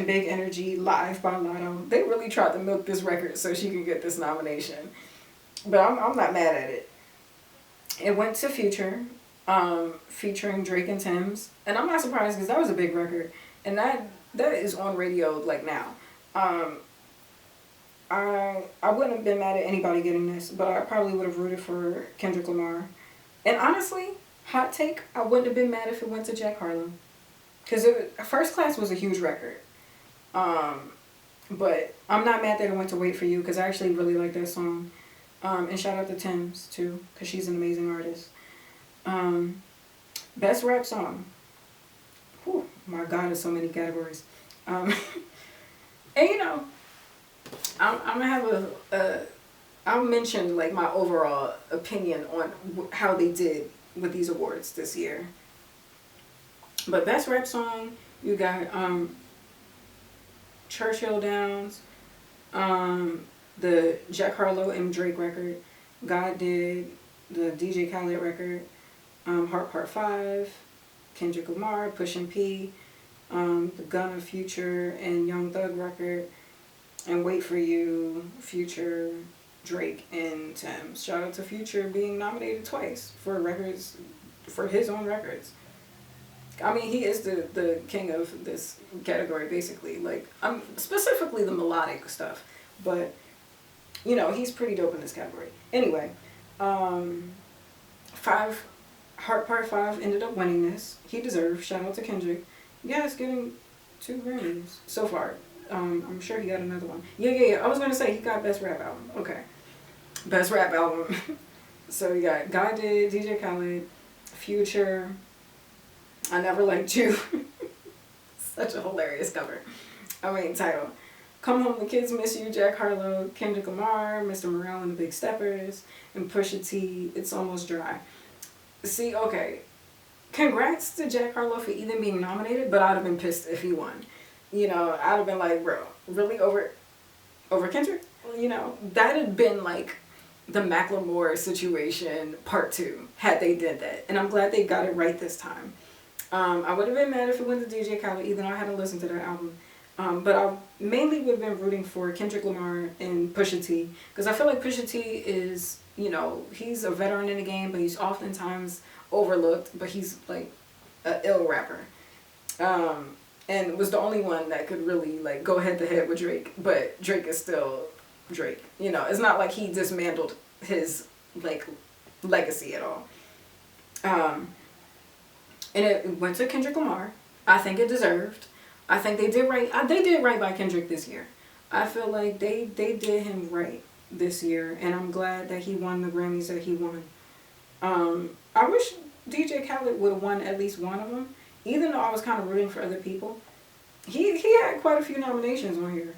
Big Energy, Live by Lotto. They really tried to milk this record so she could get this nomination. But I'm not mad at it. It went to Future, featuring Drake and Tim's. And I'm not surprised because that was a big record. And that is on radio like now. I wouldn't have been mad at anybody getting this, but I probably would have rooted for Kendrick Lamar. And honestly, hot take, I wouldn't have been mad if it went to Jack Harlow. Because First Class was a huge record. But I'm not mad that it went to Wait For You because I actually really like that song. And shout out to Tim's too because she's an amazing artist. Best rap song. Whew, my God, there's so many categories. And you know, I'm gonna have I'll mention like my overall opinion on how they did with these awards this year. But best rap song, you got Churchill Downs, the Jack Harlow and Drake record, God Did, the DJ Khaled record, Heart Part 5, Kendrick Lamar, Pushin' P, the Gunna, Future, and Young Thug record, and Wait For You, Future, Drake, and Tim. Shout out to Future being nominated twice for records, for his own records. I mean, he is the king of this category, basically. Like, specifically the melodic stuff. But, you know, he's pretty dope in this category. Anyway, Heart Part 5 ended up winning this. He deserved. Shout out to Kendrick. Yeah, it's getting 2 Grammys so far. I'm sure he got another one. Yeah. I was going to say he got Best Rap Album. Okay. Best Rap Album. So you got God Did, DJ Khaled, Future, I Never Liked You. Such a hilarious cover. Title. Come Home, The Kids Miss You, Jack Harlow, Kendrick Lamar, Mr. Morale and the Big Steppers, and Pusha T, It's Almost Dry. See, okay. Congrats to Jack Harlow for even being nominated, but I'd have been pissed if he won. You know, I'd have been like, bro, really over Kendrick? You know, that'd have been like the Macklemore situation part 2 had they did that. And I'm glad they got it right this time. I would have been mad if it went to DJ Khaled, even though I hadn't listened to that album. But I mainly would have been rooting for Kendrick Lamar and Pusha T. Because I feel like Pusha T is, you know, he's a veteran in the game, but he's oftentimes overlooked. But he's like an ill rapper. And was the only one that could really like go head to head with Drake. But Drake is still Drake. You know, it's not like he dismantled his like legacy at all. And it went to Kendrick Lamar. I think it deserved. I think they did right. They did right by Kendrick this year. I feel like they did him right this year, and I'm glad that he won the Grammys that he won. I wish DJ Khaled would have won at least one of them, even though I was kind of rooting for other people. He had quite a few nominations on here,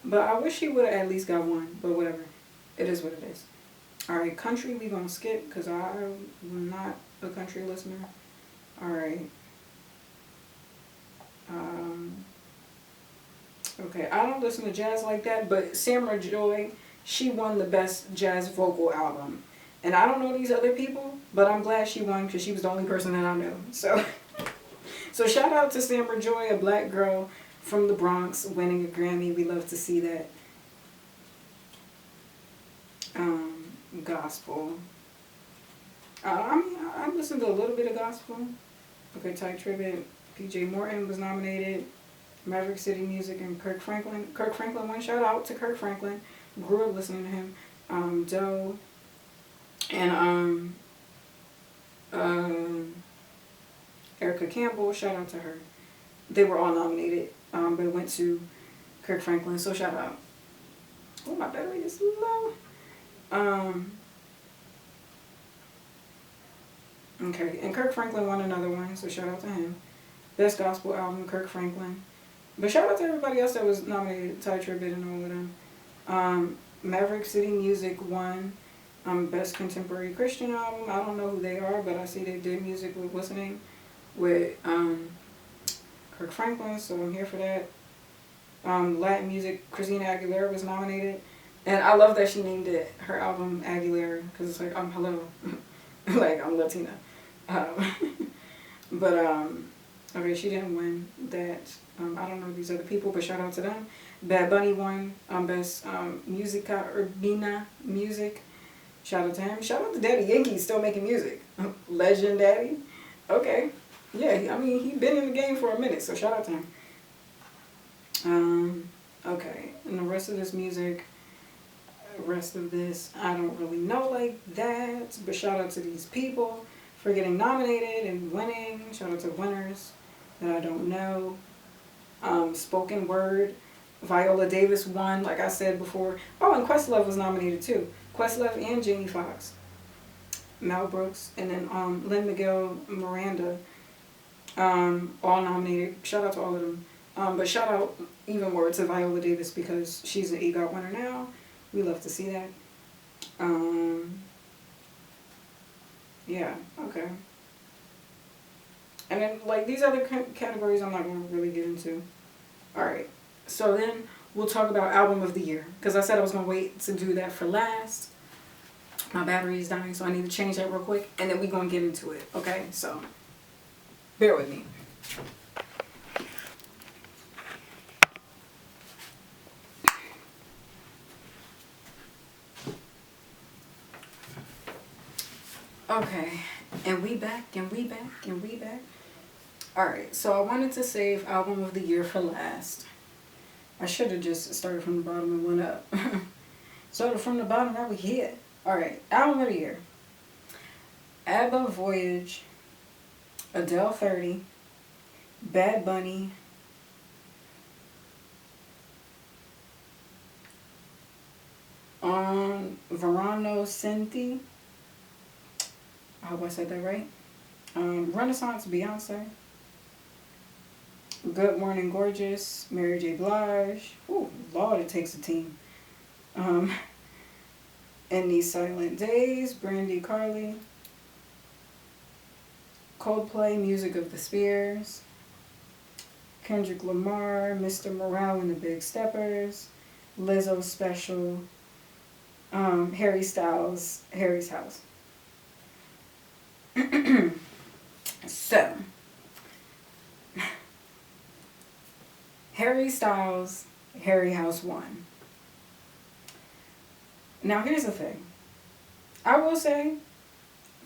but I wish he would have at least got one. But whatever, it is what it is. All right, country we gonna skip because I'm not a country listener. All right. Okay, I don't listen to jazz like that, but Samra Joy, she won the best jazz vocal album. And I don't know these other people, but I'm glad she won because she was the only person that I knew. So shout out to Samra Joy, a black girl from the Bronx winning a Grammy. We love to see that. Um, Gospel. I mean, I listened to a little bit of gospel. Okay, Ty Tribbett, P.J. Morton was nominated. Maverick City Music and Kirk Franklin. Kirk Franklin, one shout out to Kirk Franklin. Grew up listening to him. Doe and Erica Campbell, shout out to her. They were all nominated, but it went to Kirk Franklin, so shout out. Oh, my battery is low. Okay, and Kirk Franklin won another one, so shout out to him. Best Gospel Album, Kirk Franklin. But shout out to everybody else that was nominated, Ty Tribbett and all of them. Maverick City Music won Best Contemporary Christian Album. I don't know who they are, but I see they did music with what's the name? With Kirk Franklin, so I'm here for that. Latin music, Christina Aguilera was nominated. And I love that she named it her album Aguilera, because it's like, hello. Like, I'm Latina. But, okay, she didn't win that. I don't know these other people, but shout out to them. Bad Bunny won Best Musica Urbana Music. Shout out to him. Shout out to Daddy Yankee, still making music. Legend Daddy. Okay. Yeah, I mean, he's been in the game for a minute, so shout out to him. Okay, and the rest of this music, I don't really know like that, but shout out to these people for getting nominated and winning. Shout out to winners that I don't know. Spoken Word, Viola Davis won, like I said before. Oh, and Questlove was nominated too. Questlove and Jamie Foxx. Mel Brooks, and then Lin-Manuel Miranda, all nominated. Shout out to all of them. But shout out even more to Viola Davis because she's an EGOT winner now. We love to see that. Yeah, okay. And then, like, these other categories I'm not going to really get into. Alright, so then we'll talk about Album of the Year. Because I said I was going to wait to do that for last. My battery is dying, so I need to change that real quick. And then we're going to get into it, okay? So, bear with me. Okay, and we back. Alright, so I wanted to save Album of the Year for last. I should have just started from the bottom and went up. Started from the bottom, now we here. Alright, Album of the Year. ABBA Voyage, Adele 30, Bad Bunny, Verano Senti, I hope I said that right. Renaissance Beyonce, Good Morning Gorgeous, Mary J. Blige. Ooh, Lord, it takes a team. In These Silent Days, Brandy Carly, Coldplay, Music of the Spheres, Kendrick Lamar, Mr. Morale and the Big Steppers, Lizzo Special, Harry Styles, Harry's House. So, Harry Styles, Harry House won. Now here's the thing. I will say,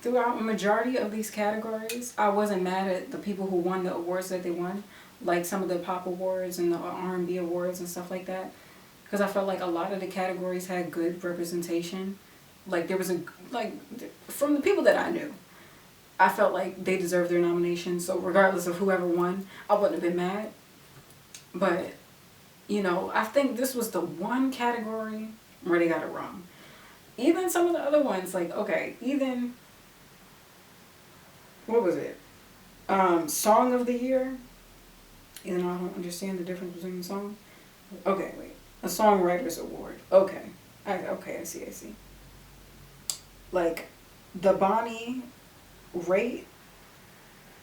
throughout a majority of these categories, I wasn't mad at the people who won the awards that they won. Like some of the pop awards and the R&B awards and stuff like that. Because I felt like a lot of the categories had good representation. Like there was from the people that I knew, I felt like they deserved their nomination. So regardless of whoever won, I wouldn't have been mad. But, you know, I think this was the one category where they got it wrong. Even some of the other ones, like, okay, even, what was it? Song of the Year. Even though I don't understand the difference between the song. Okay, wait. A Songwriters Award. Okay. I see. Like, the Bonnie Raitt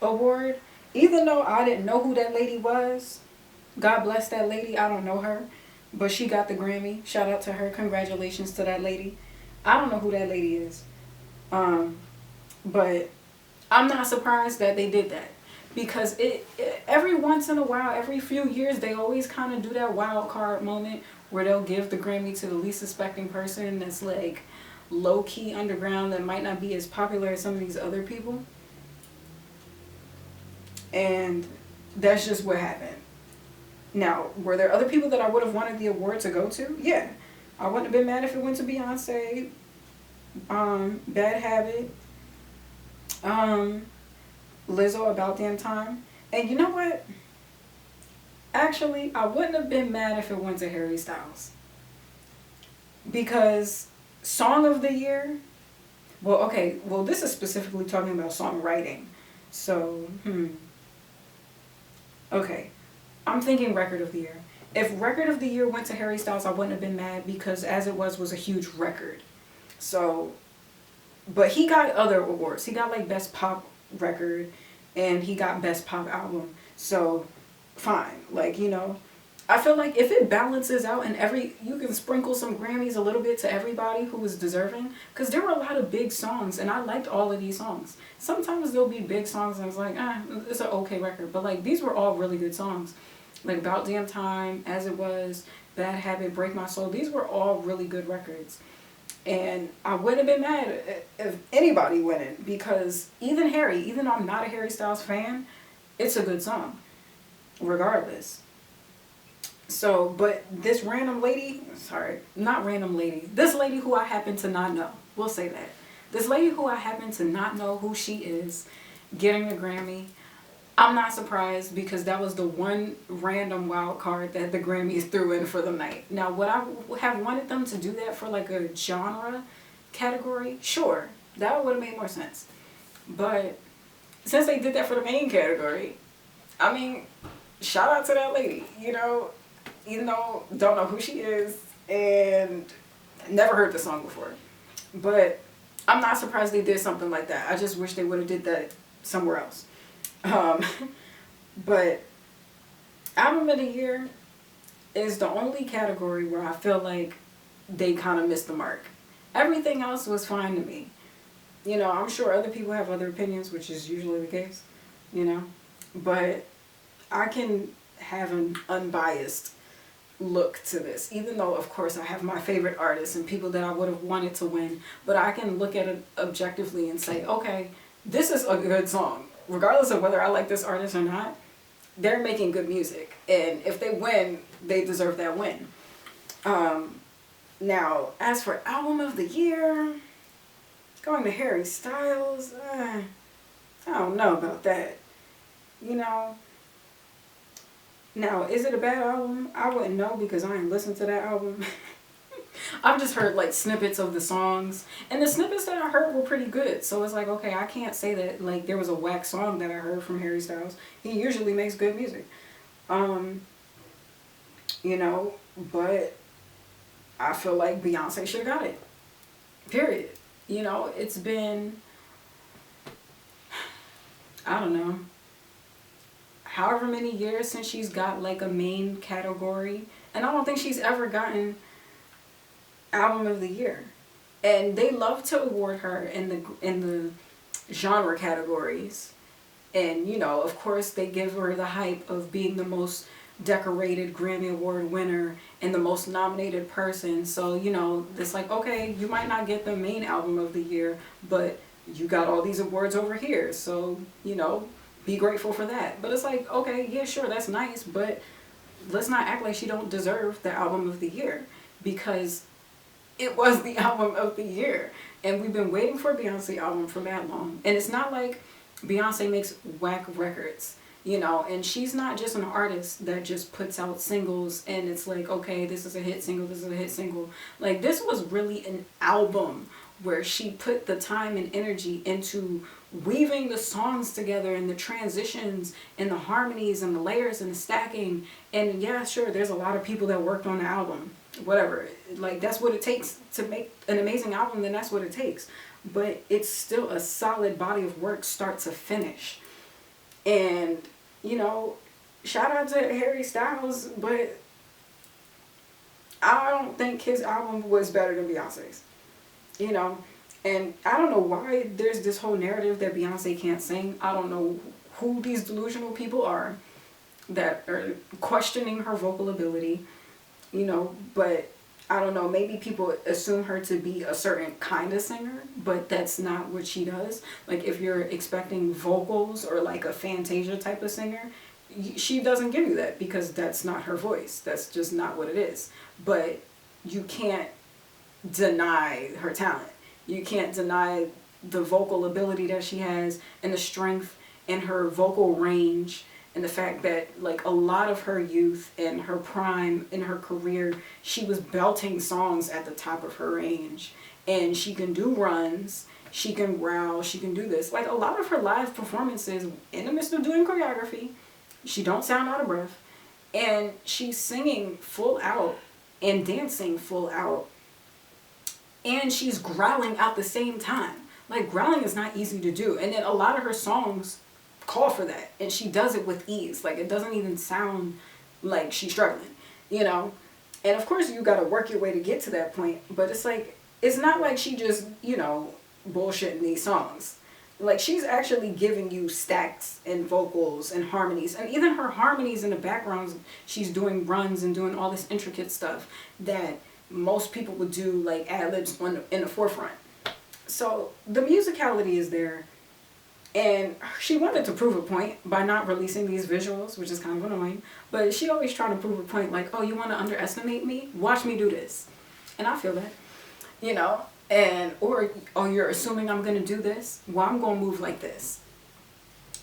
Award, even though I didn't know who that lady was, God bless that lady, I don't know her, but she got the Grammy. Shout out to her. Congratulations to that lady. I don't know who that lady is. But I'm not surprised that they did that. because every once in a while, every few years, they always kind of do that wild card moment where they'll give the Grammy to the least suspecting person that's like low key underground that might not be as popular as some of these other people. And that's just what happened. Now, were there other people that I would have wanted the award to go to? Yeah. I wouldn't have been mad if it went to Beyonce, Bad Habit, Lizzo, About Damn Time. And you know what? Actually, I wouldn't have been mad if it went to Harry Styles. Because Song of the Year, well, okay, well, this is specifically talking about songwriting. So, okay. I'm thinking Record of the Year. If Record of the Year went to Harry Styles, I wouldn't have been mad because As It Was a huge record. So, but he got other awards. He got like Best Pop Record and he got Best Pop Album. So, fine. Like, you know, I feel like if it balances out and you can sprinkle some Grammys a little bit to everybody who was deserving, because there were a lot of big songs and I liked all of these songs. Sometimes there'll be big songs and it's like, it's an okay record, but like these were all really good songs. Like About Damn Time, As It Was, Bad Habit, Break My Soul. These were all really good records. And I wouldn't have been mad if anybody winning, because even though I'm not a Harry Styles fan, it's a good song, regardless. So, but this random lady, this lady who I happen to not know, we'll say that. This lady who I happen to not know who she is, getting a Grammy, I'm not surprised because that was the one random wild card that the Grammys threw in for the night. Now, would I have wanted them to do that for like a genre category? Sure, that would have made more sense. But since they did that for the main category, I mean, shout out to that lady, you know, even though don't know who she is and never heard the song before. But I'm not surprised they did something like that. I just wish they would have did that somewhere else. But Album of the Year is the only category where I feel like they kind of missed the mark. Everything else was fine to me. You know, I'm sure other people have other opinions, which is usually the case, you know. But I can have an unbiased look to this, even though, of course, I have my favorite artists and people that I would have wanted to win. But I can look at it objectively and say, okay, this is a good song. Regardless of whether I like this artist or not, they're making good music. And if they win, they deserve that win. Now, as for Album of the Year, going to Harry Styles, I don't know about that. You know, now, is it a bad album? I wouldn't know because I ain't listened to that album. I've just heard like snippets of the songs, and the snippets that I heard were pretty good. So it's like, okay, I can't say that like there was a whack song that I heard from Harry Styles. He usually makes good music. You know, but I feel like Beyonce should have got it. Period. You know, it's been, I don't know, however many years since she's got like a main category, and I don't think she's ever gotten Album of the Year. And they love to award her in the genre categories, and you know, of course, they give her the hype of being the most decorated Grammy Award winner and the most nominated person. So you know, it's like, okay, you might not get the main Album of the Year, but you got all these awards over here, so you know, be grateful for that. But it's like, okay, yeah, sure, that's nice, but let's not act like she don't deserve the Album of the Year, because it was the Album of the Year. And we've been waiting for a Beyonce album for that long. And it's not like Beyonce makes whack records, you know, and she's not just an artist that just puts out singles and it's like, okay, this is a hit single, this is a hit single. Like, this was really an album where she put the time and energy into weaving the songs together and the transitions and the harmonies and the layers and the stacking. And yeah, sure, there's a lot of people that worked on the album. Whatever, like that's what it takes to make an amazing album, then that's what it takes. But it's still a solid body of work start to finish. And you know, shout out to Harry Styles, but I don't think his album was better than Beyonce's, you know. And I don't know why there's this whole narrative that Beyonce can't sing. I don't know who these delusional people are that are questioning her vocal ability, you know, but I don't know, maybe people assume her to be a certain kind of singer, but that's not what she does. Like, if you're expecting vocals or like a Fantasia type of singer, she doesn't give you that because that's not her voice. That's just not what it is. But you can't deny her talent. You can't deny the vocal ability that she has and the strength in her vocal range, and the fact that like a lot of her youth and her prime in her career, she was belting songs at the top of her range, and she can do runs, she can growl, she can do this. Like, a lot of her live performances, in the midst of doing choreography, she don't sound out of breath, and she's singing full out and dancing full out, and she's growling at the same time. Like, growling is not easy to do, and then a lot of her songs call for that, and she does it with ease. Like, it doesn't even sound like she's struggling, you know. And of course you got to work your way to get to that point, but it's like, it's not like she just, you know, bullshitting these songs. Like, she's actually giving you stacks and vocals and harmonies, and even her harmonies in the backgrounds, she's doing runs and doing all this intricate stuff that most people would do like ad-libs in the forefront. So the musicality is there. And she wanted to prove a point by not releasing these visuals, which is kind of annoying. But she always tried to prove a point, like, oh, you want to underestimate me? Watch me do this. And I feel that, you know. And, or, oh, you're assuming I'm going to do this? Well, I'm going to move like this.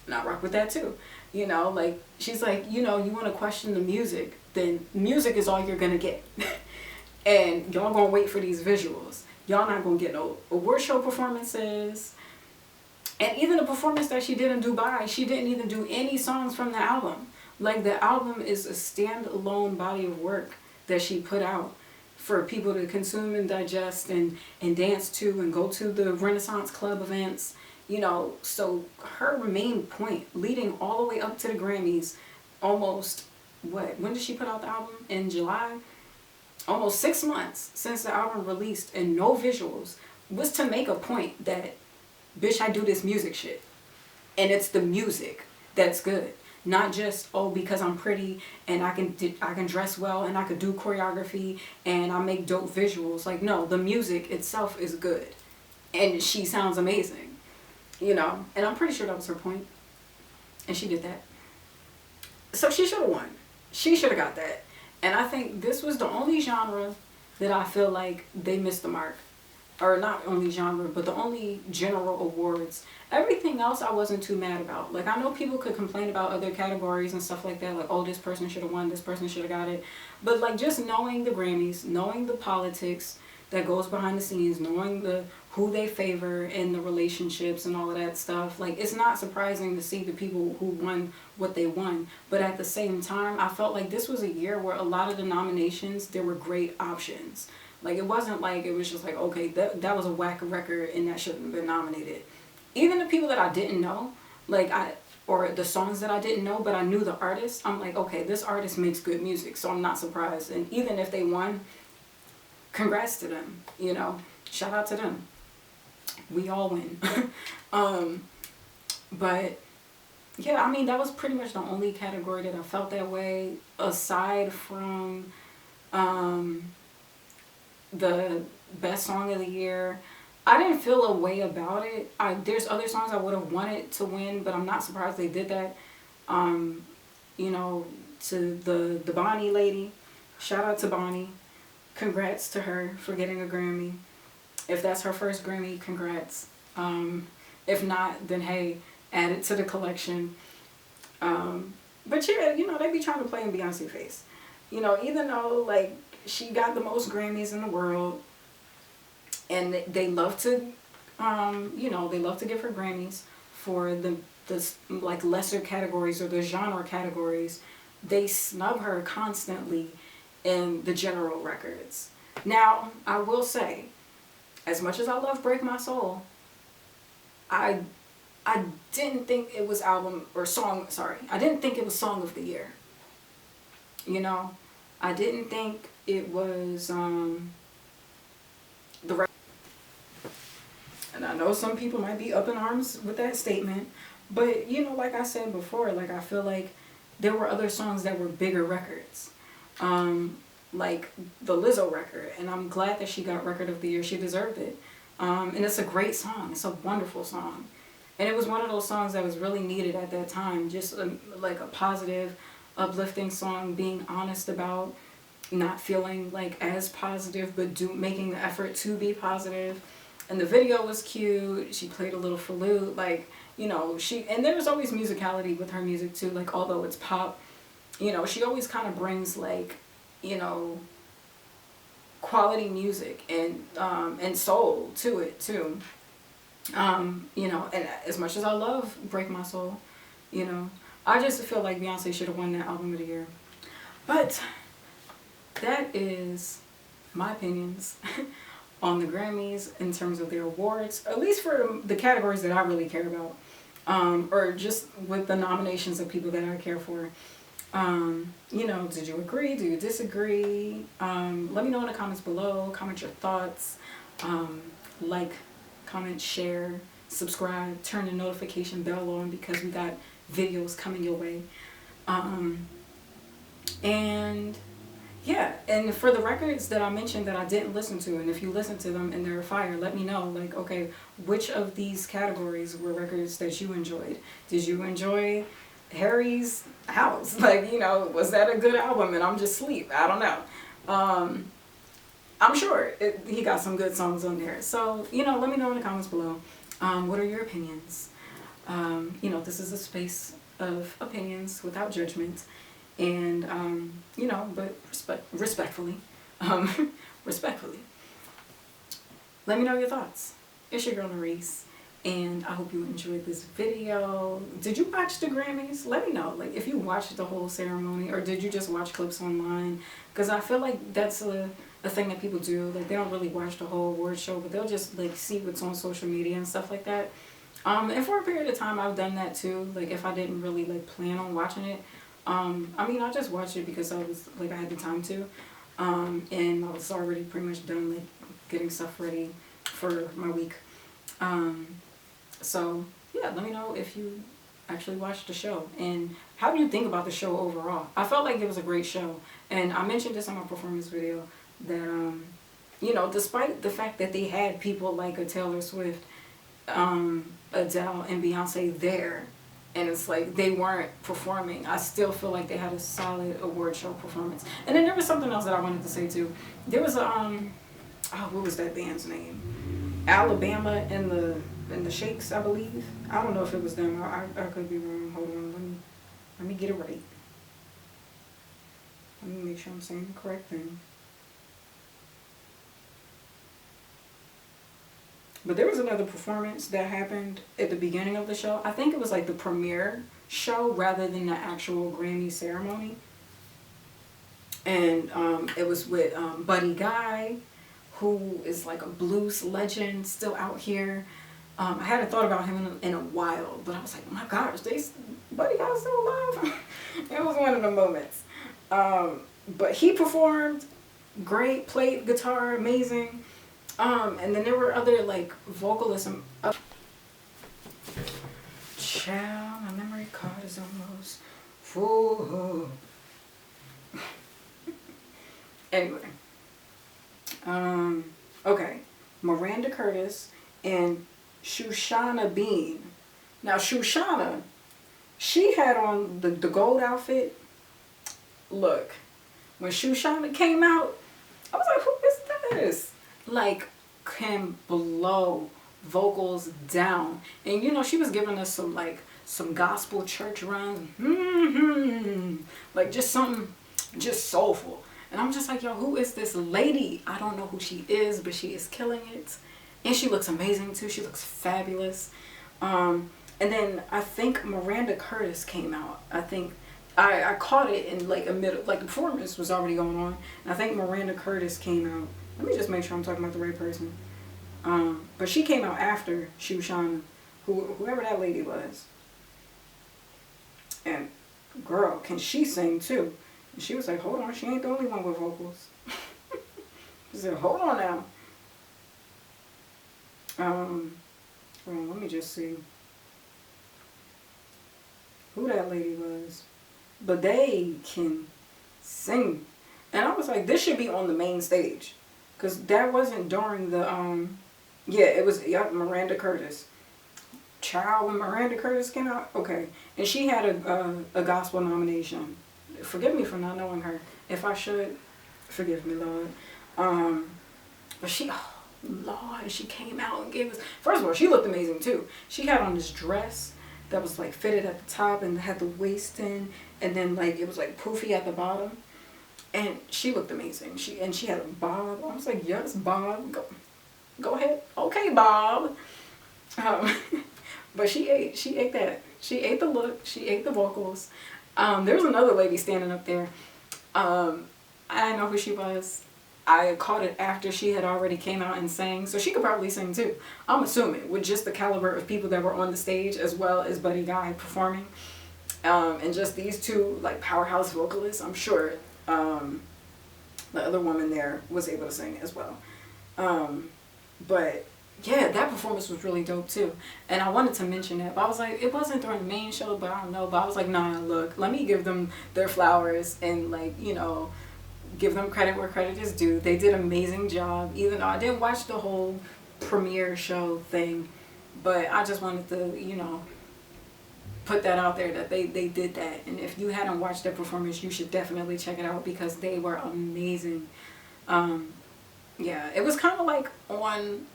And I rock with that too. You know, like, she's like, you know, you want to question the music, then music is all you're going to get. And y'all going to wait for these visuals. Y'all not going to get no award show performances. And even the performance that she did in Dubai, she didn't even do any songs from the album. Like, the album is a standalone body of work that she put out for people to consume and digest and dance to and go to the Renaissance Club events. You know, so her main point, leading all the way up to the Grammys, almost, when did she put out the album? In July? Almost 6 months since the album released and no visuals, was to make a point that, bitch, I do this music shit. And it's the music that's good. Not just, oh, because I'm pretty and I can dress well and I could do choreography and I make dope visuals. Like, no, the music itself is good. And she sounds amazing. You know, and I'm pretty sure that was her point. And she did that. So she should have won. She should have got that. And I think this was the only genre that I feel like they missed the mark. Or not only genre, but the only general awards. Everything else I wasn't too mad about. Like, I know people could complain about other categories and stuff like that. Like, oh, this person should have won, this person should have got it. But, like, just knowing the Grammys, knowing the politics that goes behind the scenes, knowing who they favor and the relationships and all of that stuff. Like, it's not surprising to see the people who won what they won. But at the same time, I felt like this was a year where a lot of the nominations, there were great options. Like, it wasn't like it was just like, okay, that was a whack record and that shouldn't have been nominated. Even the people that I didn't know, or the songs that I didn't know, but I knew the artist, I'm like, okay, this artist makes good music, so I'm not surprised. And even if they won, congrats to them, you know, shout out to them. We all win. But yeah, I mean, that was pretty much the only category that I felt that way, aside from the best song of the year. I didn't feel a way about it. There's other songs I would have wanted to win, but I'm not surprised they did that. You know, to the Bonnie lady, shout out to Bonnie. Congrats to her for getting a Grammy. If that's her first Grammy, congrats. If not, then hey, add it to the collection. But yeah, you know, they be trying to play in Beyonce face. You know, even though, like, she got the most Grammys in the world, and they love to, you know, they love to give her Grammys for the like lesser categories or the genre categories. They snub her constantly in the general records. Now, I will say, as much as I love Break My Soul, I didn't think it was album or song, sorry. I didn't think it was song of the year. You know, I didn't think it was the right. And I know some people might be up in arms with that statement, But, you know, like I said before, like, I feel like there were other songs that were bigger records. Like the Lizzo record. And I'm glad that she got Record of the Year. She deserved it. And it's a great song. It's a wonderful song. And it was one of those songs that was really needed at that time. Just like a positive, uplifting song, being honest about not feeling like as positive, but making the effort to be positive. And the video was cute. She played a little flute, like, you know, and there's always musicality with her music too. Like, although it's pop, you know, she always kind of brings, like, you know, quality music and soul to it too. You know, and as much as I love Break My Soul, you know, I just feel like Beyonce should have won that album of the year. But that is my opinions on the Grammys in terms of their awards, at least for the categories that I really care about, or just with the nominations of people that I care for. You know, did you agree? Do you disagree? Let me know in the comments below. Comment your thoughts. Like, comment, share, subscribe, turn the notification bell on because we got videos coming your way. And yeah, and for the records that I mentioned that I didn't listen to, and if you listen to them and they're fire, let me know, like, okay, which of these categories were records that you enjoyed? Did you enjoy Harry's House? Like, you know, was that a good album and I'm just asleep? I don't know. I'm sure he got some good songs on there. So, you know, let me know in the comments below. What are your opinions? You know, this is a space of opinions without judgment. And, you know, but respectfully, respectfully, let me know your thoughts. It's your girl Narisse, and I hope you enjoyed this video. Did you watch the Grammys? Let me know, like, if you watched the whole ceremony, or did you just watch clips online? Because I feel like that's a thing that people do. Like, they don't really watch the whole award show, but they'll just, like, see what's on social media and stuff like that. And for a period of time, I've done that too. Like, if I didn't really, like, plan on watching it, I mean, I just watched it because I was, like, I had the time to, and I was already pretty much done, like, getting stuff ready for my week. So, yeah, let me know if you actually watched the show, and how do you think about the show overall? I felt like it was a great show, and I mentioned this in my performance video, that, you know, despite the fact that they had people like a Taylor Swift, Adele, and Beyonce there, and it's like they weren't performing, I still feel like they had a solid award show performance. And then there was something else that I wanted to say too. There was a oh, what was that band's name? Alabama and the Shakes, I believe. I don't know if it was them. I could be wrong. Hold on, let me get it right. Let me make sure I'm saying the correct thing. But there was another performance that happened at the beginning of the show. I think it was like the premiere show rather than the actual Grammy ceremony. And it was with Buddy Guy, who is like a blues legend still out here. I hadn't thought about him in a while, but I was like, oh my gosh, Buddy Guy's still alive. It was one of the moments. But he performed great, played guitar, amazing. And then there were other, like, vocalists. Child, my memory card is almost full. Anyway. Okay. Miranda Curtis and Shoshana Bean. Now, Shoshana, she had on the gold outfit. Look, when Shoshana came out, I was like, who is this? Like, can blow vocals down. And you know, she was giving us some, like, some gospel church runs, like just something just soulful. And I'm just like, yo, who is this lady? I don't know who she is, but she is killing it, and she looks amazing too. She looks fabulous. And then I think Miranda Curtis came out. I think I caught it in like a middle, like the performance was already going on, and I think Miranda Curtis came out. Let me just make sure I'm talking about the right person. But she came out after Shoshana, whoever that lady was. And girl, can she sing too? And she was like, hold on, she ain't the only one with vocals. She said, hold on now. Well, let me just see. who that lady was. But they can sing. And I was like, this should be on the main stage. Because that wasn't during the, yeah, it was, yep, Miranda Curtis. Child, when Miranda Curtis came out, okay. And she had a gospel nomination. Forgive me for not knowing her. If I should, forgive me, Lord. But she, oh, Lord, she came out and gave us, first of all, she looked amazing too. She had on this dress that was like fitted at the top and had the waist in, and then like it was like poofy at the bottom. And she looked amazing. She had a bob. I was like, yes, Bob, go ahead. Okay, Bob. But she ate that. She ate the look. She ate the vocals. There was another lady standing up there. I didn't know who she was. I caught it after she had already came out and sang, so she could probably sing too. I'm assuming, with just the caliber of people that were on the stage, as well as Buddy Guy performing, and just these two like powerhouse vocalists. I'm sure the other woman there was able to sing as well. But yeah, that performance was really dope too. And I wanted to mention that, but I was like, it wasn't during the main show, but I don't know. But I was like, nah, look, let me give them their flowers and, like, you know, give them credit where credit is due. They did an amazing job, even though I didn't watch the whole premiere show thing. But I just wanted to, you know, put that out there that they did that. And if you hadn't watched their performance, you should definitely check it out because they were amazing. Yeah, it was kind of like on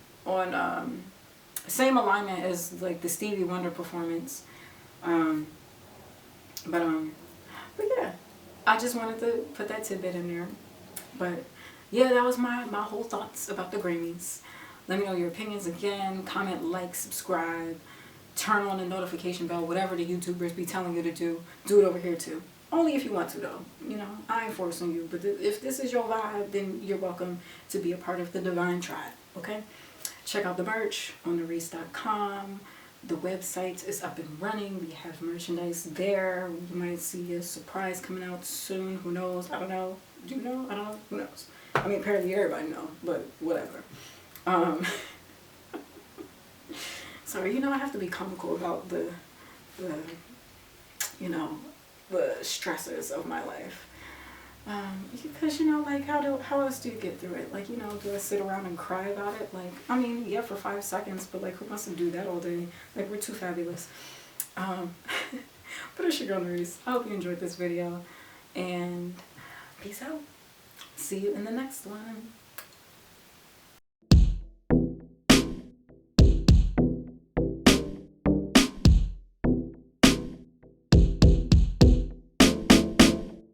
same alignment as like the Stevie Wonder performance. But yeah, I just wanted to put that tidbit in there. But yeah, that was my whole thoughts about the Grammys. Let me know your opinions again. Comment, like, subscribe, turn on the notification bell, whatever the YouTubers be telling you to do. Do it over here too. Only if you want to though. You know, I ain't forcing you. But if this is your vibe, then you're welcome to be a part of the Divine Tribe. Okay? Check out the merch on Narisse.com. The website is up and running. We have merchandise there. You might see a surprise coming out soon. Who knows? I don't know. Do you know? I don't know. Who knows? I mean, apparently everybody knows, but whatever. Sorry, you know, I have to be comical about the you know, the stressors of my life. Because, you know, like, how else do you get through it? Like, you know, do I sit around and cry about it? Like, I mean, yeah, for 5 seconds, but like, who wants to do that all day? Like, we're too fabulous. But it's your girl Narisse. I hope you enjoyed this video, and peace out. See you in the next one.